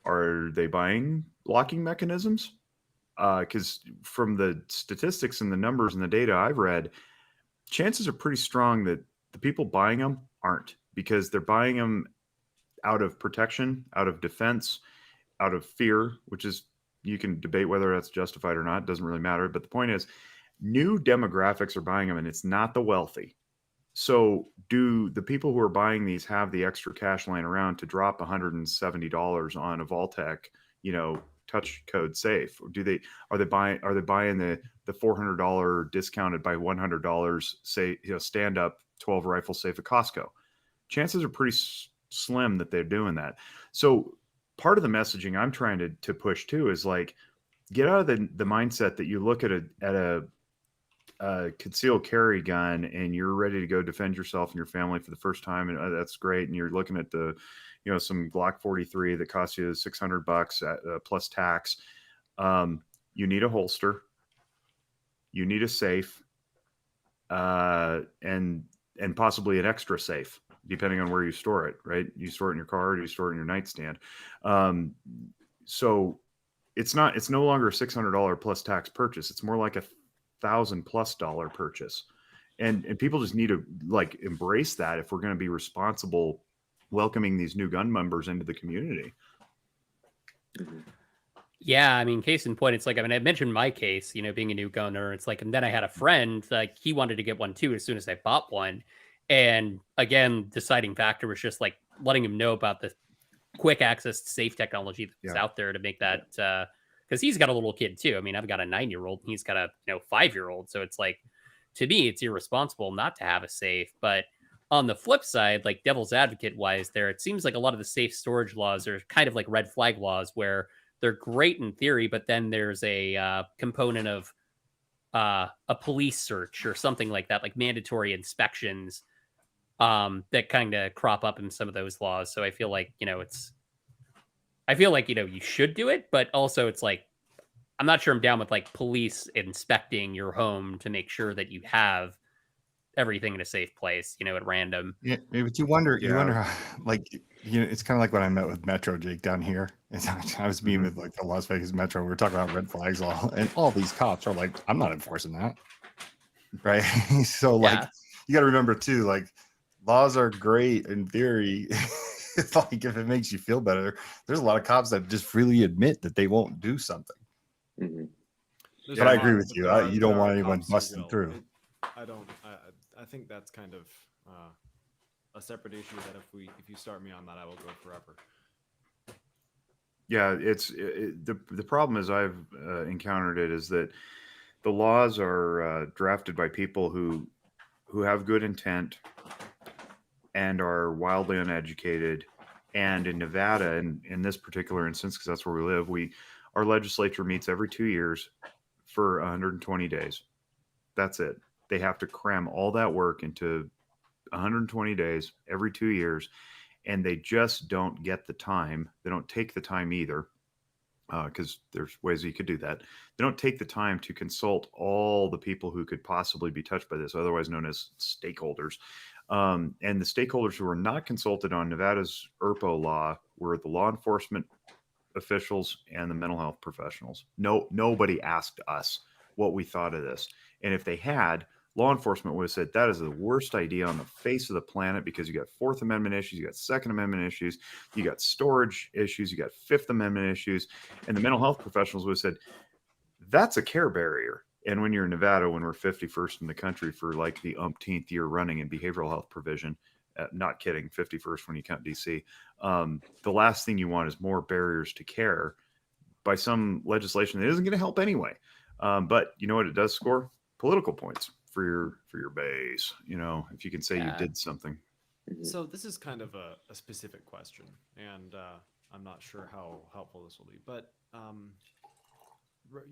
Are they buying locking mechanisms? Because from the statistics and the numbers and the data I've read, chances are pretty strong that the people buying them aren't, because they're buying them out of protection, out of defense, out of fear, which is, you can debate whether that's justified or not. It doesn't really matter. But the point is, new demographics are buying them, and it's not the wealthy. So do the people who are buying these have the extra cash laying around to drop $170 on a Vaultec, touch code safe? Or are they buying the $400 discounted by $100, say, stand up 12 rifle safe at Costco? Chances are pretty slim that they're doing that. So part of the messaging I'm trying to push too is like, get out of the mindset that you look at a concealed carry gun and you're ready to go defend yourself and your family for the first time, and that's great. And you're looking at some Glock 43 that costs you $600 plus tax. You need a holster, you need a safe, and possibly an extra safe, depending on where you store it, right? You store it in your car, or you store it in your nightstand. So it's no longer a $600 plus tax purchase. It's more like $1,000+ purchase. And people just need to like embrace that if we're going to be responsible welcoming these new gun members into the community. Yeah, I mean, case in point, it's like, I mentioned my case, being a new gunner. It's like, and then I had a friend, like, he wanted to get one too as soon as I bought one. And again, deciding factor was just like letting him know about the quick access to safe technology that's out there to make that, because he's got a little kid too. I mean, I've got a 9-year-old and he's got a 5-year-old. So it's like, to me, it's irresponsible not to have a safe. But on the flip side, like devil's advocate wise, there, it seems like a lot of the safe storage laws are kind of like red flag laws where they're great in theory, but then there's a component of a police search or something like that, like mandatory inspections that kind of crop up in some of those laws. So I feel like, you should do it, but also it's like, I'm not sure I'm down with like police inspecting your home to make sure that you have everything in a safe place, at random. Yeah, but you wonder how, like, it's kind of like when I met with Metro Jake down here. I was meeting with like the Las Vegas Metro. We were talking about red flags, and all these cops are like, I'm not enforcing that, right? So like, you got to remember too, like, laws are great in theory. Like, if it makes you feel better, there's a lot of cops that just freely admit that they won't do something. But I agree with you. You don't want anyone busting through. I think that's kind of a separate issue that if you start me on that, I will go forever. Yeah, the problem is I've encountered it is that the laws are drafted by people who have good intent and are wildly uneducated. And in Nevada, and in this particular instance, because that's where we live, our legislature meets every 2 years for 120 days. That's it. They have to cram all that work into 120 days every 2 years, and they just don't get the time. They don't take the time either, because there's ways you could do that. They don't take the time to consult all the people who could possibly be touched by this, otherwise known as stakeholders. And the stakeholders who were not consulted on Nevada's ERPO law were the law enforcement officials and the mental health professionals. Nobody asked us what we thought of this. And if they had, law enforcement would have said that is the worst idea on the face of the planet, because you got Fourth Amendment issues, you got Second Amendment issues, you got storage issues, you got Fifth Amendment issues. And the mental health professionals would have said, that's a care barrier. And when you're in Nevada, when we're 51st in the country for like the umpteenth year running in behavioral health provision, not kidding, 51st when you count DC, the last thing you want is more barriers to care by some legislation that isn't going to help anyway. But you know what it does score? Political points for your base. You know, if you can say you did something. So this is kind of a specific question, and I'm not sure how helpful this will be. But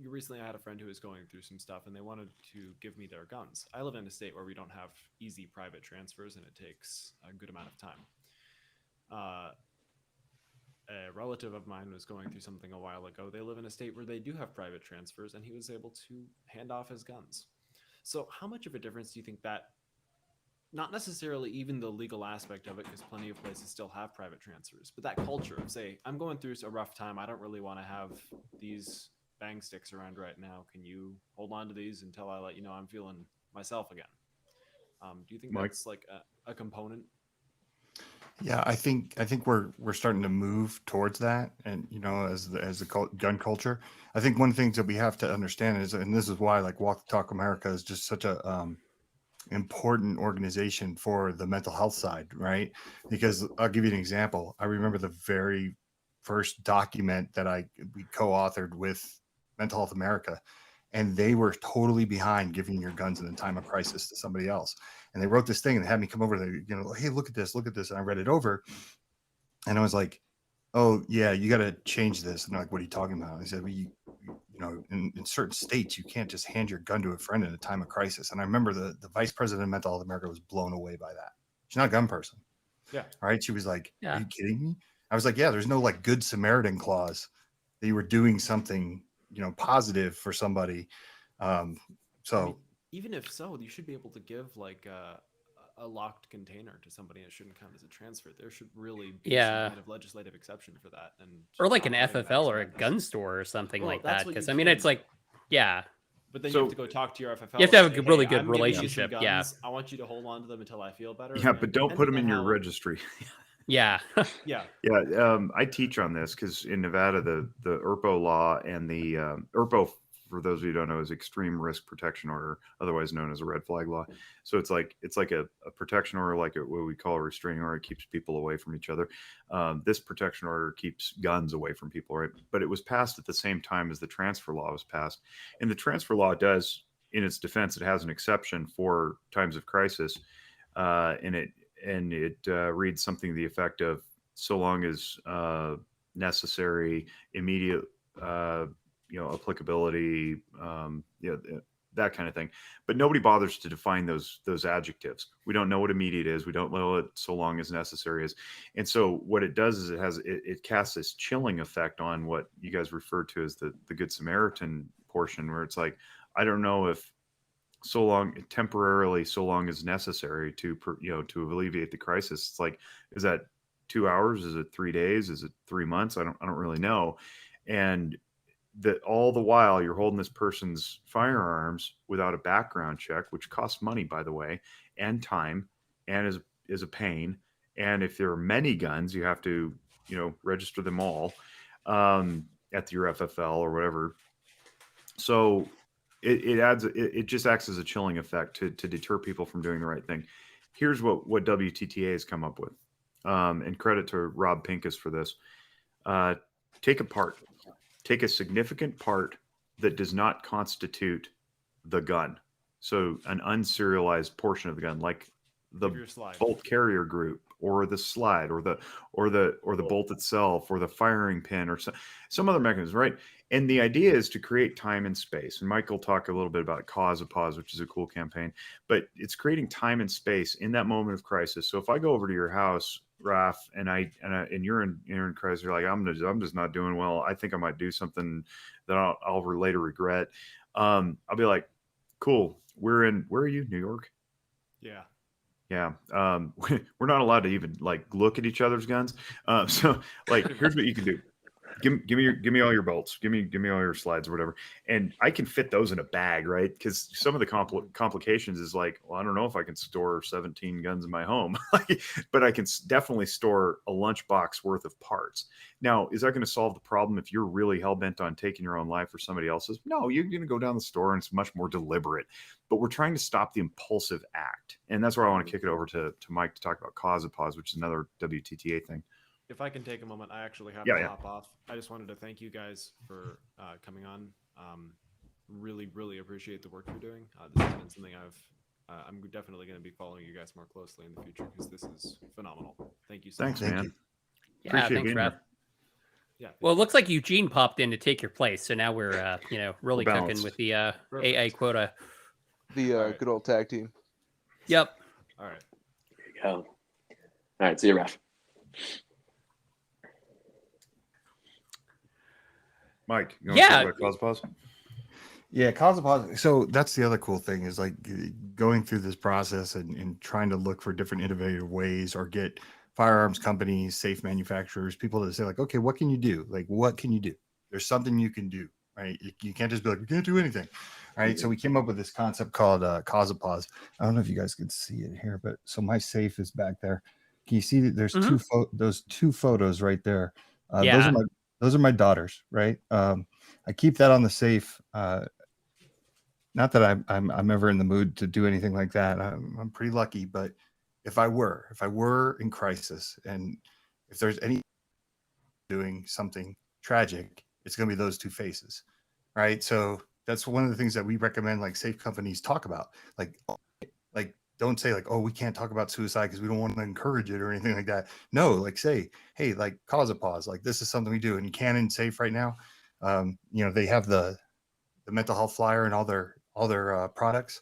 recently I had a friend who was going through some stuff, and they wanted to give me their guns. I live in a state where we don't have easy private transfers, and it takes a good amount of time. A relative of mine was going through something a while ago. They live in a state where they do have private transfers, and he was able to hand off his guns. So how much of a difference do you think that, not necessarily even the legal aspect of it, because plenty of places still have private transfers, but that culture of, say, I'm going through a rough time, I don't really want to have these bang sticks around right now, can you hold on to these until I let you know I'm feeling myself again? Do you think Mike? that's like a component? Yeah, I think we're starting to move towards that, and as the gun culture, I think one of the things that we have to understand is, and this is why like Walk the Talk America is just such a important organization for the mental health side, right? Because I'll give you an example. I remember the very first document that we co-authored with Mental Health America, and they were totally behind giving your guns in a time of crisis to somebody else. And they wrote this thing and they had me come over. Hey, look at this. And I read it over, and I was like, oh yeah, you got to change this. And they're like, what are you talking about? I said, well, in certain states, you can't just hand your gun to a friend in a time of crisis. And I remember the vice president of Mental Health America was blown away by that. She's not a gun person. Yeah. All right. She was like, Yeah. are you kidding me? I was like, yeah, there's no like good Samaritan clause that you were doing something, positive for somebody. So I mean, even if so, you should be able to give like a locked container to somebody. It shouldn't count as a transfer. There should really be some kind of legislative exception for that. Or like an FFL or a gun store or something like that. Because I mean, it's like, But then you have to go talk to your FFL. You have to have say, a really hey, good relationship. Yeah. I want you to hold on to them until I feel better. Yeah, but don't put them in your registry. Yeah. Yeah. I teach on this because in Nevada, the ERPO law and the ERPO, for those of you who don't know, is Extreme Risk Protection Order, otherwise known as a red flag law. So it's like a protection order, like what we call a restraining order. It keeps people away from each other. This protection order keeps guns away from people, right? But it was passed at the same time as the transfer law was passed. And the transfer law does, in its defense, it has an exception for times of crisis. And it reads something to the effect of, so long as necessary, immediate, applicability, that kind of thing. But nobody bothers to define those adjectives. We don't know what immediate is. We don't know what so long as necessary is. And so what it does is it casts this chilling effect on what you guys refer to as the Good Samaritan portion, where it's like, I don't know if so long as necessary to alleviate the crisis. It's like, is that 2 hours? Is it 3 days? Is it 3 months? I don't really know. And that all the while you're holding this person's firearms without a background check, which costs money, by the way, and time, and is a pain. And if there are many guns, you have to, register them all at your FFL or whatever. So it just acts as a chilling effect to deter people from doing the right thing. Here's what WTTA has come up with. And credit to Rob Pincus for this. Take a significant part that does not constitute the gun. So an unserialized portion of the gun, like the bolt carrier group, or the slide, or the bolt itself, or the firing pin, or some other mechanism, right? And the idea is to create time and space. And Mike will talk a little bit about Cause a Pause, which is a cool campaign, but it's creating time and space in that moment of crisis. So if I go over to your house, Raph, and you're in crisis, you're like, I'm just not doing well. I think I might do something that I'll later regret. I'll be like, cool. Where are you? New York? Yeah. Yeah. We're not allowed to even like look at each other's guns. So like, here's what you can do. give me all your bolts, give me all your slides or whatever, and I can fit those in a bag, right? Because some of the complications is like, well, I don't know if I can store 17 guns in my home, but I can definitely store a lunchbox worth of parts. Now, is that going to solve the problem if you're really hell bent on taking your own life or somebody else's? No, you're going to go down the store and it's much more deliberate. But we're trying to stop the impulsive act, and that's where I want to kick it over to Mike to talk about cause of pause, which is another WTTA thing. If I can take a moment, I actually have Yeah, to yeah. hop off. I just wanted to thank you guys for coming on. Really, really appreciate the work you're doing. This has been something I'm definitely going to be following you guys more closely in the future because this is phenomenal. Thank you so Thanks, much. man. Yeah, Appreciate thanks, being Rev. here. Yeah. Well, it looks like Eugene popped in to take your place, so now we're really We're cooking balanced. with the AA Perfect. quota. The All right. good old tag team. Yep. All right. There you go. All right, see you, Ref. Mike, you want to Yeah. talk about cause pause? Yeah, cause of pause. So that's the other cool thing is like going through this process and trying to look for different innovative ways or get firearms companies, safe manufacturers, people to say like, okay, what can you do? Like, what can you do? There's something you can do, right? You can't just be like, you can't do anything, right? So we came up with this concept called cause of pause. I don't know if you guys can see it here, but so my safe is back there. Can you see that there's those two photos right there? Yeah. Those are my daughters, right? I keep that on the safe. Not that I'm ever in the mood to do anything like that. I'm pretty lucky, but if I were in crisis and if there's any doing something tragic, it's going to be those two faces, right? So that's one of the things that we recommend like safe companies talk about. Like don't say like, oh, we can't talk about suicide because we don't want to encourage it or anything like that. No, like say, hey, like cause a pause. Like this is something we do. And Canon Safe right now, they have the mental health flyer and all their products.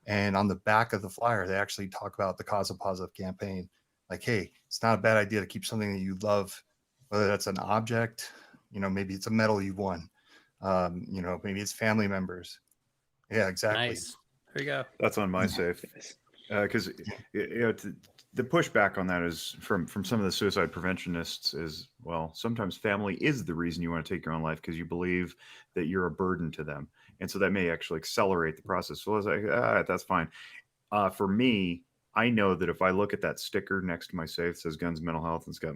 And on the back of the flyer, they actually talk about the cause of positive campaign. Like, hey, it's not a bad idea to keep something that you love, whether that's an object, maybe it's a medal you won, maybe it's family members. Yeah, exactly. Nice. There you go. That's on my safe. Because the pushback on that is from some of the suicide preventionists is, well, sometimes family is the reason you want to take your own life because you believe that you're a burden to them. And so that may actually accelerate the process. So I was like, that's fine. For me, I know that if I look at that sticker next to my safe that says Guns Mental Health, and it's got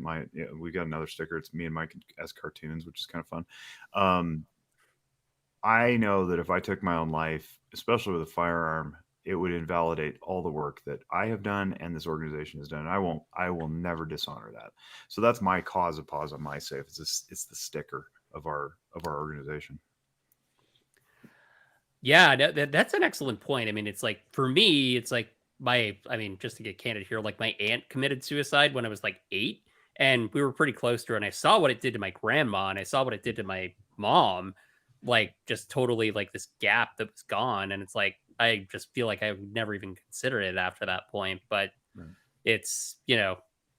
we got another sticker. It's me and Mike as cartoons, which is kind of fun. I know that if I took my own life, especially with a firearm, it would invalidate all the work that I have done and this organization has done. I will never dishonor that. So that's my cause of pause on my safe. It's the sticker of our organization. Yeah, that's an excellent point. I mean, it's like for me, it's like just to get candid here, like my aunt committed suicide when I was like 8, and we were pretty close to her. And I saw what it did to my grandma, and I saw what it did to my mom, like just totally like this gap that was gone. And it's like I just feel like I would never even consider it after that point. But it's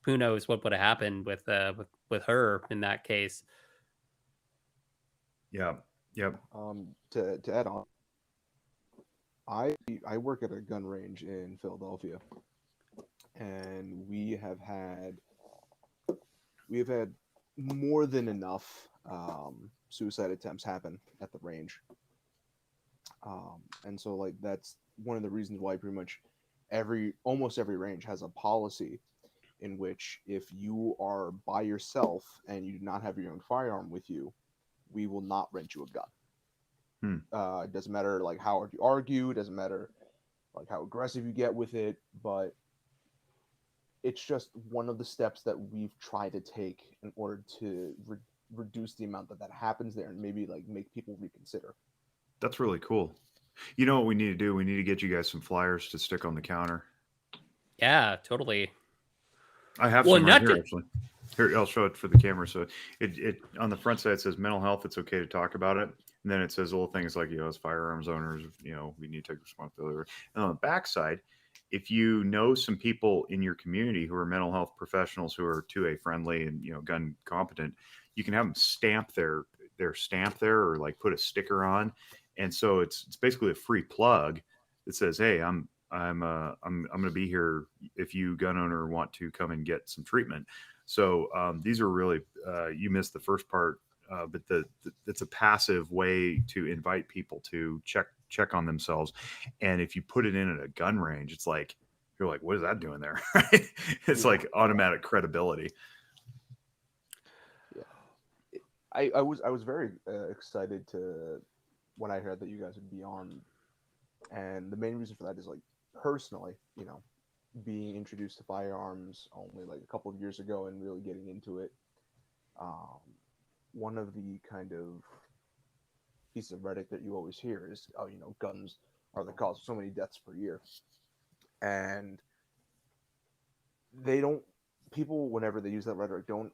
who knows what would have happened with her in that case. Yeah. Yep. To add on, I work at a gun range in Philadelphia, and we have had more than enough suicide attempts happen at the range, and so like that's one of the reasons why pretty much almost every range has a policy in which if you are by yourself and you do not have your own firearm with you, we will not rent you a gun. It doesn't matter like how hard you argue, it doesn't matter like how aggressive you get with it, but it's just one of the steps that we've tried to take in order to reduce the amount that happens there and maybe like make people reconsider. That's really cool. You know what we need to do? We need to get you guys some flyers to stick on the counter. Yeah, totally. I have some right here, actually. Here, I'll show it for the camera. So it on the front side it says mental health. It's okay to talk about it. And then it says little things like, as firearms owners, we need to take responsibility. And on the back side, if you know some people in your community who are mental health professionals who are 2A friendly and, gun competent, you can have them stamp their stamp there or like put a sticker on. And so it's basically a free plug that says, hey, I'm going to be here if you gun owner want to come and get some treatment. So these are really, you missed the first part but it's a passive way to invite people to check on themselves. And if you put it in at a gun range, it's like you're like, what is that doing there? It's Yeah. like automatic credibility. I was very excited to when I heard that you guys would be on, and the main reason for that is like personally, being introduced to firearms only like a couple of years ago and really getting into it. Um, One of the kind of pieces of rhetoric that you always hear is, oh, guns are the cause of so many deaths per year, and they don't. People, whenever they use that rhetoric, don't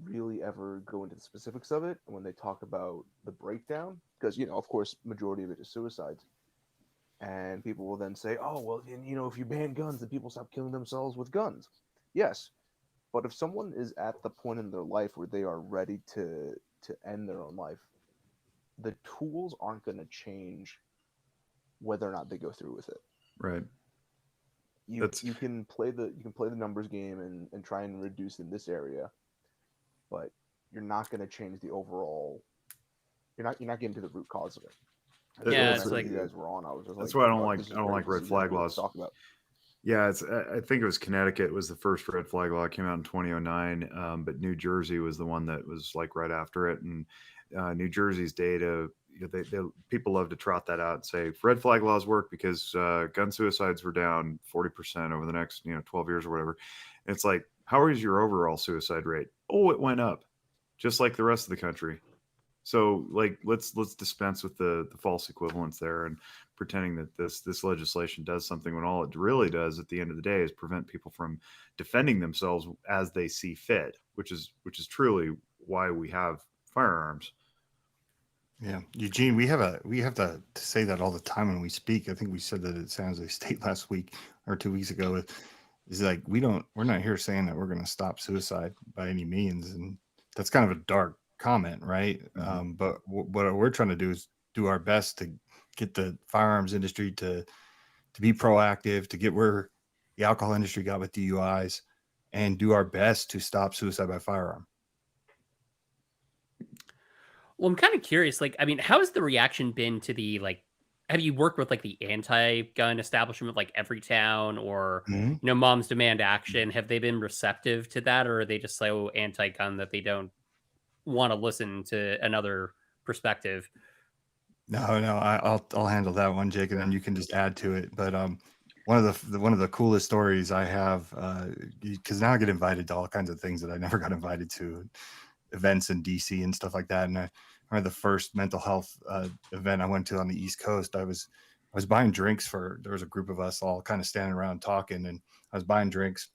really ever go into the specifics of it when they talk about the breakdown, because of course majority of it is suicides, and people will then say, oh well, if you ban guns then people stop killing themselves with guns. Yes, but if someone is at the point in their life where they are ready to end their own life, the tools aren't going to change whether or not they go through with it. Right. You can play the numbers game and try and reduce in this area, but you're not going to change the overall. You're not getting to the root cause of it. Yeah, So it's like you guys were on. I was just that's like, why I don't "Fuck, like this is I don't great. like This red is flag really cool to laws. talk about." Yeah, I think it was Connecticut was the first red flag law. It came out in 2009, but New Jersey was the one that was like right after it. And New Jersey's data, people love to trot that out and say red flag laws work because gun suicides were down 40% over the next 12 years or whatever. And it's like, how is your overall suicide rate? Oh, it went up, just like the rest of the country. So like let's dispense with the false equivalence there and pretending that this legislation does something when all it really does at the end of the day is prevent people from defending themselves as they see fit, which is truly why we have firearms. Yeah, Eugene, we have to say that all the time when we speak. I think we said that at San Jose State last week or 2 weeks ago. Is like we're not here saying that we're going to stop suicide by any means, and that's kind of a dark comment, right? Mm-hmm. But what we're trying to do is do our best to get the firearms industry to be proactive, to get where the alcohol industry got with DUIs, and do our best to stop suicide by firearm. Well, I'm kind of curious. Like, I mean, how has the reaction been to the like? Have you worked with like the anti-gun establishment, like Everytown or Moms Demand Action? Have they been receptive to that, or are they just so anti-gun that they don't want to listen to another perspective? No, I'll handle that one, Jake, and then you can just add to it. But one of the coolest stories I have, because now I get invited to all kinds of things that I never got invited to, events in DC and stuff like that. And I remember the first mental health event I went to on the East Coast. I was buying drinks there was a group of us all kind of standing around talking, and I was buying drinks.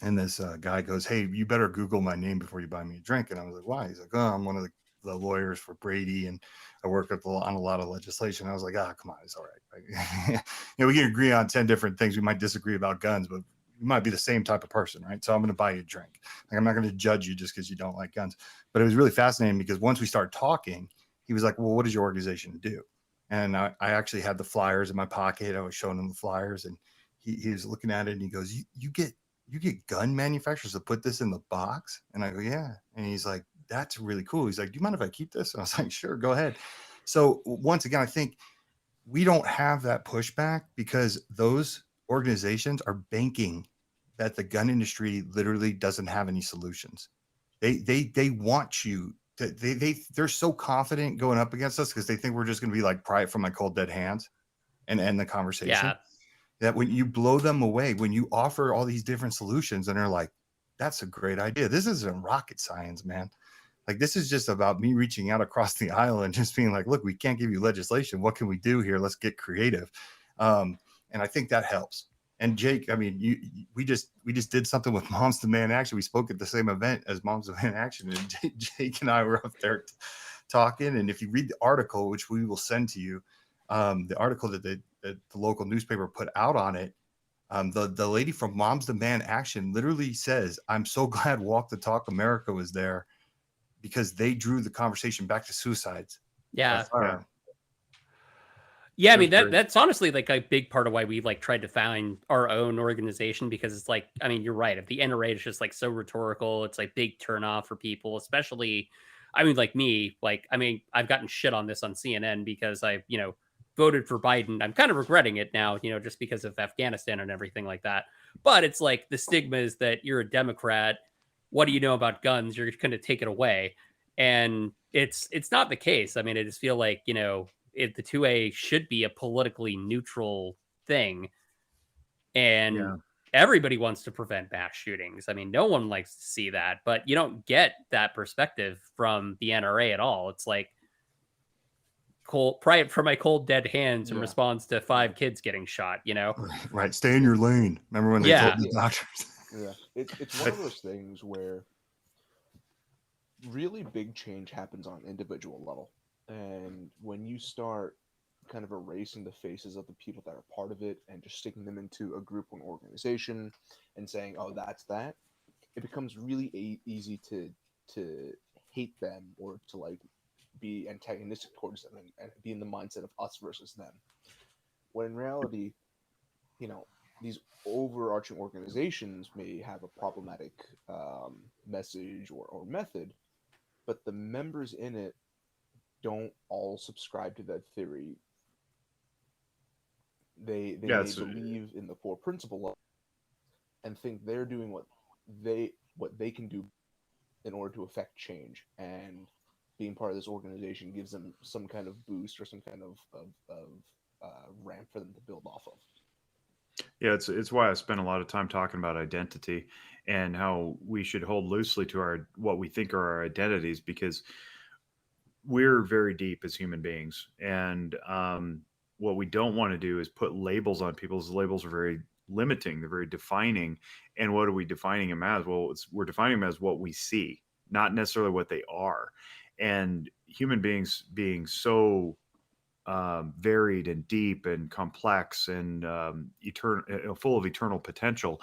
And this guy goes, "Hey, you better Google my name before you buy me a drink." And I was like, "Why?" He's like, "Oh, I'm one of the lawyers for Brady, and I work on a lot of legislation." I was like, come on, it's all right. We can agree on 10 different things. We might disagree about guns, but you might be the same type of person, right? So I'm going to buy you a drink. Like, I'm not going to judge you just because you don't like guns. But it was really fascinating because once we started talking, he was like, "Well, what does your organization do?" And I actually had the flyers in my pocket. I was showing him the flyers, and he was looking at it, and he goes, you get gun manufacturers to put this in the box?" And I go, "Yeah." And he's like, "That's really cool." He's like, "Do you mind if I keep this?" And I was like, "Sure, go ahead." So once again, I think we don't have that pushback because those organizations are banking that the gun industry literally doesn't have any solutions. They want you to, they're so confident going up against us because they think we're just going to be like pry it from my cold dead hands and end the conversation. Yeah. That when you blow them away, when you offer all these different solutions and they're like, "That's a great idea. This isn't rocket science, man. Like, this is just about me reaching out across the aisle and just being like, look, we can't give you legislation. What can we do here? Let's get creative." And I think that helps. And Jake, I mean, we just did something with Moms Demand Action. We spoke at the same event as Moms Demand Action, and Jake and I were up there talking. And if you read the article, which we will send to you, the article that the local newspaper put out on it, the lady from Moms Demand Action literally says, "I'm so glad Walk the Talk America was there because they drew the conversation back to suicides." Yeah. Yeah. I mean, that's honestly like a big part of why we like tried to find our own organization, because it's like, I mean, you're right. If the NRA is just like so rhetorical, it's like big turnoff for people, especially I mean, like me, I've gotten shit on this on CNN because I, voted for Biden. I'm kind of regretting it now, just because of Afghanistan and everything like that. But it's like the stigma is that you're a Democrat. What do you know about guns? You're going to take it away. And it's not the case. I mean, I just feel like, the 2A should be a politically neutral thing. And Yeah. everybody wants to prevent mass shootings. I mean, no one likes to see that, but you don't get that perspective from the NRA at all. It's like cold, pry for my cold dead hands in Yeah. response to 5 kids getting shot, Right. Stay in your lane. Remember when they Yeah. told the doctors? Yeah, it's one of those things where really big change happens on an individual level, and when you start kind of erasing the faces of the people that are part of it and just sticking them into a group or an organization and saying, "Oh, that's that," it becomes really easy to hate them or to like be antagonistic towards them and be in the mindset of us versus them. When in reality, you know, these overarching organizations may have a problematic message or method, but the members in it don't all subscribe to that theory. They Yeah, may believe in the core principle and think they're doing what they can do in order to affect change, and being part of this organization gives them some kind of boost or some kind of ramp for them to build off of. Yeah, it's why I spend a lot of time talking about identity and how we should hold loosely to our what we think are our identities, because we're very deep as human beings, and what we don't want to do is put labels on people. Those labels are very limiting, they're very defining. And what are we defining them as? Well, we're defining them as what we see, not necessarily what they are. And human beings being so varied and deep and complex and eternal, full of eternal potential.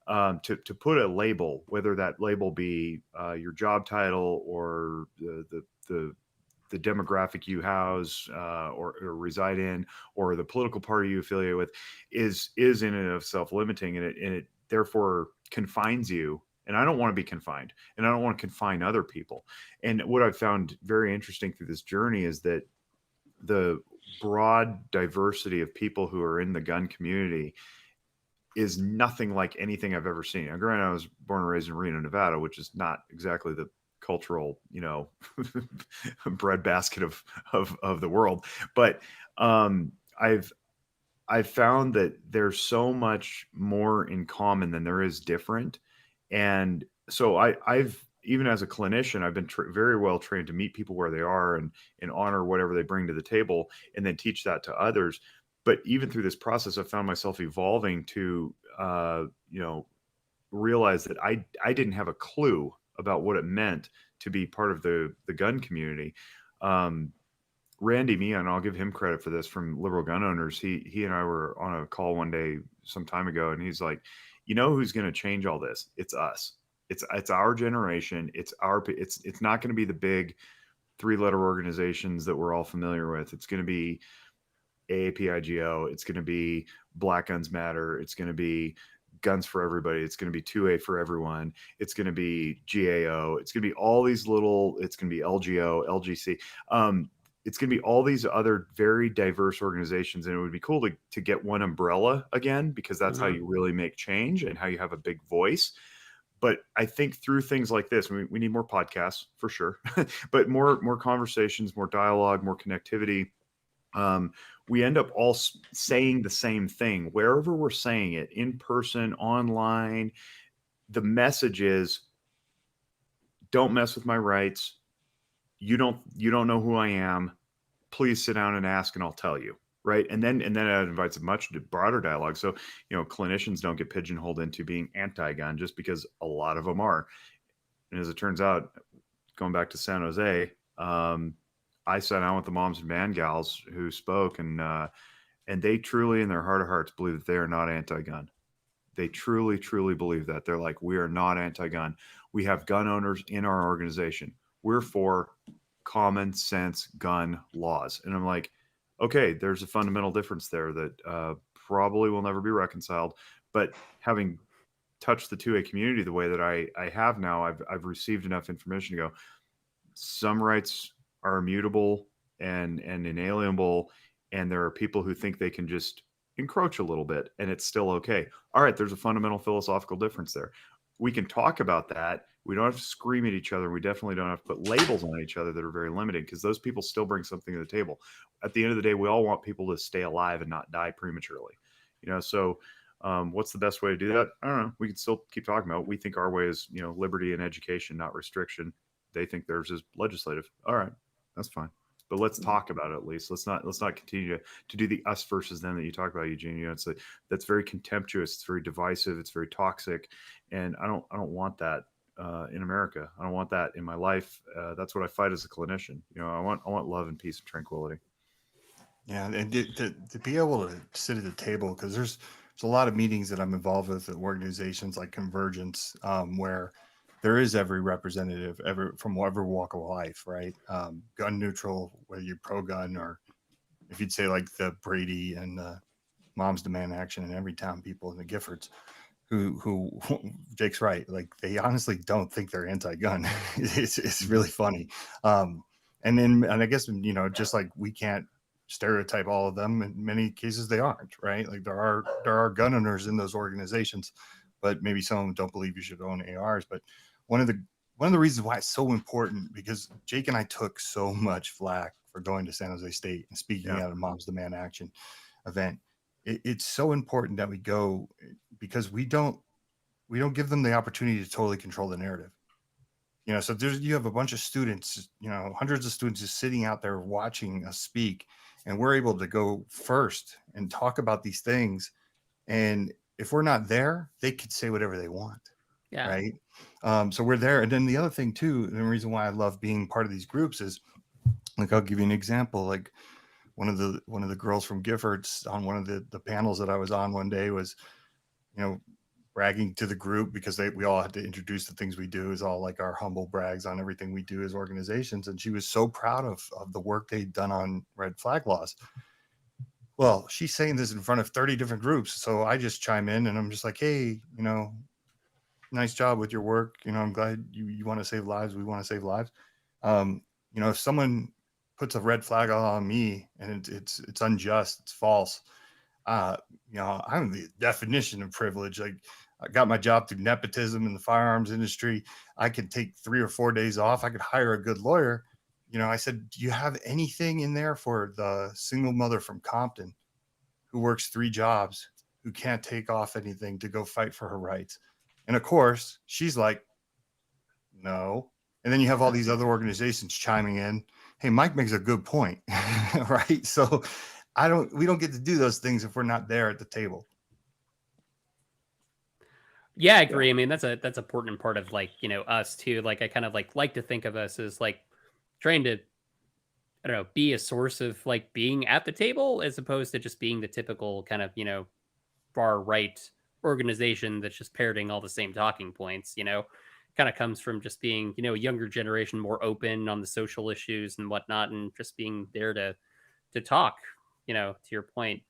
To put a label, whether that label be your job title or the demographic you house or reside in, or the political party you affiliate with, is in and of self limiting, and it therefore confines you. And I don't want to be confined, and I don't want to confine other people. And what I've found very interesting through this journey is that the broad diversity of people who are in the gun community is nothing like anything I've ever seen. Now, granted, I was born and raised in Reno, Nevada, which is not exactly the cultural, breadbasket of the world. But I've found that there's so much more in common than there is different. And so I've, even as a clinician, I've been very well trained to meet people where they are and honor whatever they bring to the table, and then teach that to others. But even through this process, I found myself evolving to, realize that I didn't have a clue about what it meant to be part of the gun community. Randy Meehan, I'll give him credit for this, from Liberal Gun Owners. He and I were on a call one day some time ago, and he's like, who's going to change all this? It's us. It's our generation. It's not going to be the big 3-letter organizations that we're all familiar with. It's going to be AAPIGO. It's going to be Black Guns Matter. It's going to be Guns for Everybody. It's going to be 2A for everyone. It's going to be GAO. It's going to be all these little. It's going to be LGO, LGC. It's going to be all these other very diverse organizations, and it would be cool to get one umbrella again, because that's how you really make change and how you have a big voice. But I think through things like this, we need more podcasts for sure, but more conversations, more dialogue, more connectivity. We end up all saying the same thing wherever we're saying it, in person, online. The message is, don't mess with my rights. You don't know who I am. Please sit down and ask, and I'll tell you. Right. And then it invites a much broader dialogue. So, clinicians don't get pigeonholed into being anti-gun just because a lot of them are. And as it turns out, going back to San Jose, I sat down with the moms and band gals who spoke, and they truly, in their heart of hearts, believe that they are not anti-gun. They truly, truly believe that. They're like, we are not anti-gun. We have gun owners in our organization. We're for common sense gun laws. And I'm like, okay, there's a fundamental difference there that probably will never be reconciled. But having touched the 2A community the way that I have now, I've received enough information to go, some rights are immutable and inalienable, and there are people who think they can just encroach a little bit and it's still okay. All right, there's a fundamental philosophical difference there. We can talk about that. We don't have to scream at each other. We definitely don't have to put labels on each other that are very limiting, because those people still bring something to the table. At the end of the day, we all want people to stay alive and not die prematurely. So what's the best way to do that? I don't know. We can still keep talking about it. We think our way is, liberty and education, not restriction. They think theirs is legislative. All right, that's fine. But let's talk about it at least. Let's not continue to do the us versus them that you talk about, Eugene. That's very contemptuous. It's very divisive. It's very toxic, and I don't want that in America. I don't want that in my life. That's what I fight as a clinician. I want love and peace and tranquility. Yeah, and to be able to sit at the table, because there's a lot of meetings that I'm involved with at organizations like Convergence, where there is every representative from whatever walk of life, right? Gun neutral, whether you're pro-gun, or if you'd say like the Brady and Moms Demand Action and Everytown people and the Giffords, who Jake's right, like they honestly don't think they're anti-gun. It's really funny. And I guess, just like we can't stereotype all of them, in many cases they aren't, right? Like there are gun owners in those organizations, but maybe some of them don't believe you should own ARs. But one of the reasons why it's so important, because Jake and I took so much flack for going to San Jose State and speaking at a Moms Demand Action event. It's so important that we go, because we don't give them the opportunity to totally control the narrative. So you have a bunch of students, hundreds of students just sitting out there watching us speak, and we're able to go first and talk about these things. And if we're not there, they could say whatever they want. Yeah. Right. So we're there. And then the other thing too, and the reason why I love being part of these groups is, like, I'll give you an example. Like one of the girls from Giffords on one of the panels that I was on one day was, bragging to the group, because we all had to introduce the things we do, is all like our humble brags on everything we do as organizations. And she was so proud of the work they'd done on red flag laws. Well, she's saying this in front of 30 different groups. So I just chime in and I'm just like, hey, nice job with your work. I'm glad you want to save lives. We want to save lives. If someone puts a red flag on me and it's unjust, it's false, I'm the definition of privilege. Like, I got my job through nepotism in the firearms industry. I could take 3 or 4 days off. I could hire a good lawyer. I said, do you have anything in there for the single mother from Compton who works 3 jobs, who can't take off anything to go fight for her rights? And of course, she's like, no. And then you have all these other organizations chiming in. Hey, Mike makes a good point, right? So we don't get to do those things if we're not there at the table. Yeah, I agree. I mean, that's an important part of, like, us too. Like, I kind of like to think of us as like trying to, I don't know, be a source of like being at the table, as opposed to just being the typical kind of, far right organization that's just parroting all the same talking points. Kind of comes from just being, a younger generation, more open on the social issues and whatnot, and just being there to talk, to your point.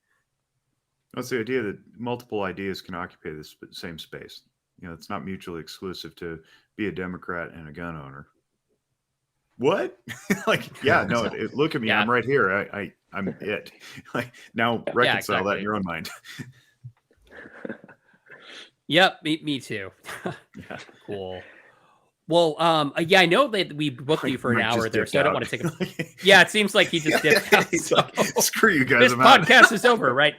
That's the idea, that multiple ideas can occupy the same space. It's not mutually exclusive to be a Democrat and a gun owner. What? Yeah, no. Look at me. Yeah. I'm right here. I'm it. Like, now reconcile that in your own mind. Yep, me too. Yeah. Cool. Well, I know that we booked you for an hour there, so I don't want to take a... Yeah, it seems like he just dipped out. He's like, screw you guys. This podcast is over, right?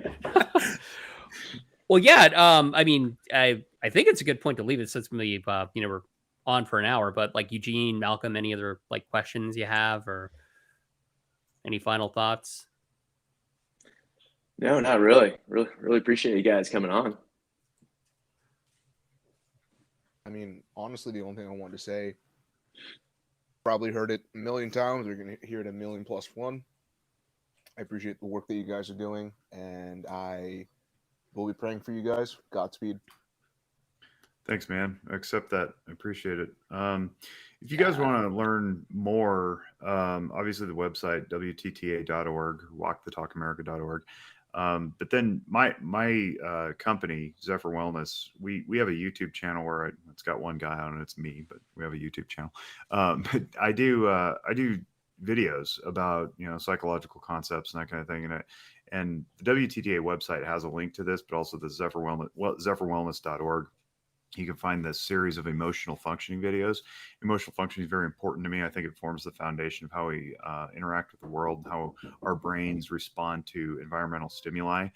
Well, yeah. I mean, I think it's a good point to leave it, since we're on for an hour. But like, Eugene, Malcolm, any other like questions you have, or any final thoughts? No, not really. Really appreciate you guys coming on. I mean, honestly, the only thing I wanted to say, probably heard it a million times. We're going to hear it a million plus one. I appreciate the work that you guys are doing, and I will be praying for you guys. Godspeed. Thanks, man. I accept that. I appreciate it. If you guys want to learn more, obviously the website, WTTA.org, walkthetalkamerica.org. But then my company, Zephyr Wellness, we have a YouTube channel where it's got one guy on it. It's me, but we have a YouTube channel. But I do videos about psychological concepts and that kind of thing. And the WTDA website has a link to this, but also the Zephyr Wellness, zephyrwellness.org. You can find this series of emotional functioning videos. Emotional functioning is very important to me. I think it forms the foundation of how we interact with the world, how our brains respond to environmental stimuli.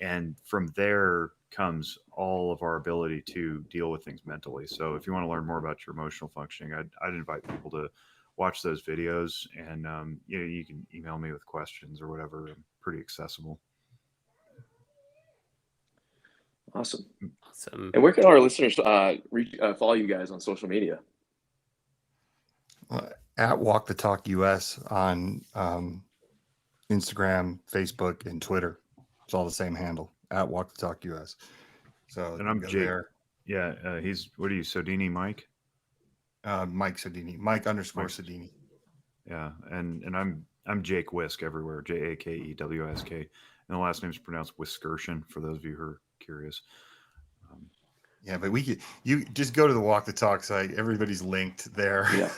And from there comes all of our ability to deal with things mentally. So if you want to learn more about your emotional functioning, I'd invite people to watch those videos, and you can email me with questions or whatever. I'm pretty accessible. Awesome. Awesome. And where can our listeners follow you guys on social media? At Walk the Talk US on Instagram, Facebook, and Twitter. It's all the same handle, at Walk the Talk US. So, and I'm Jake. There. Yeah, he's, what are you, Sodini Mike? Mike Sodini, Mike _ Sodini. Yeah, and I'm Jake Whisk everywhere, JAKEWSK, and the last name's pronounced Whiskertion for those of you who are curious. Yeah, but you just go to the Walk the Talk site. Everybody's linked there. Yeah.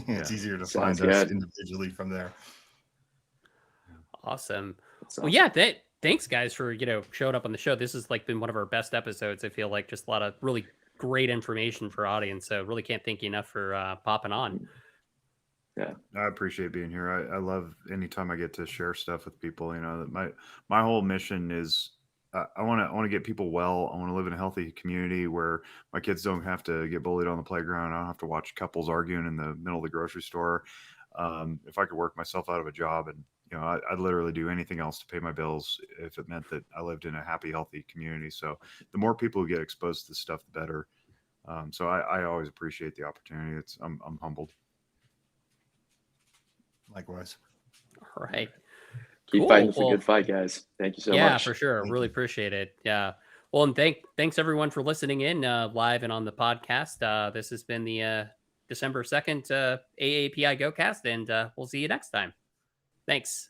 It's easier to Sounds find us good. individually from there. Awesome. That's Well, yeah, thanks guys for, showing up on the show. This has been one of our best episodes. I feel like just a lot of really great information for audience. So really can't thank you enough for popping on. Yeah, I appreciate being here. I love anytime I get to share stuff with people. My whole mission is I want to get people well. I want to live in a healthy community where my kids don't have to get bullied on the playground. I don't have to watch couples arguing in the middle of the grocery store. If I could work myself out of a job, and I'd literally do anything else to pay my bills if it meant that I lived in a happy, healthy community. So the more people who get exposed to this stuff, the better. So I always appreciate the opportunity. I'm humbled. Likewise. All right. keep Cool. fighting. It's a Well, good fight, guys. Thank you so much. Yeah, for sure. Thank Really you. appreciate it. Yeah. Well, and thanks everyone for listening in live and on the podcast. This has been the December 2nd AAPI GoCast, and we'll see you next time. Thanks.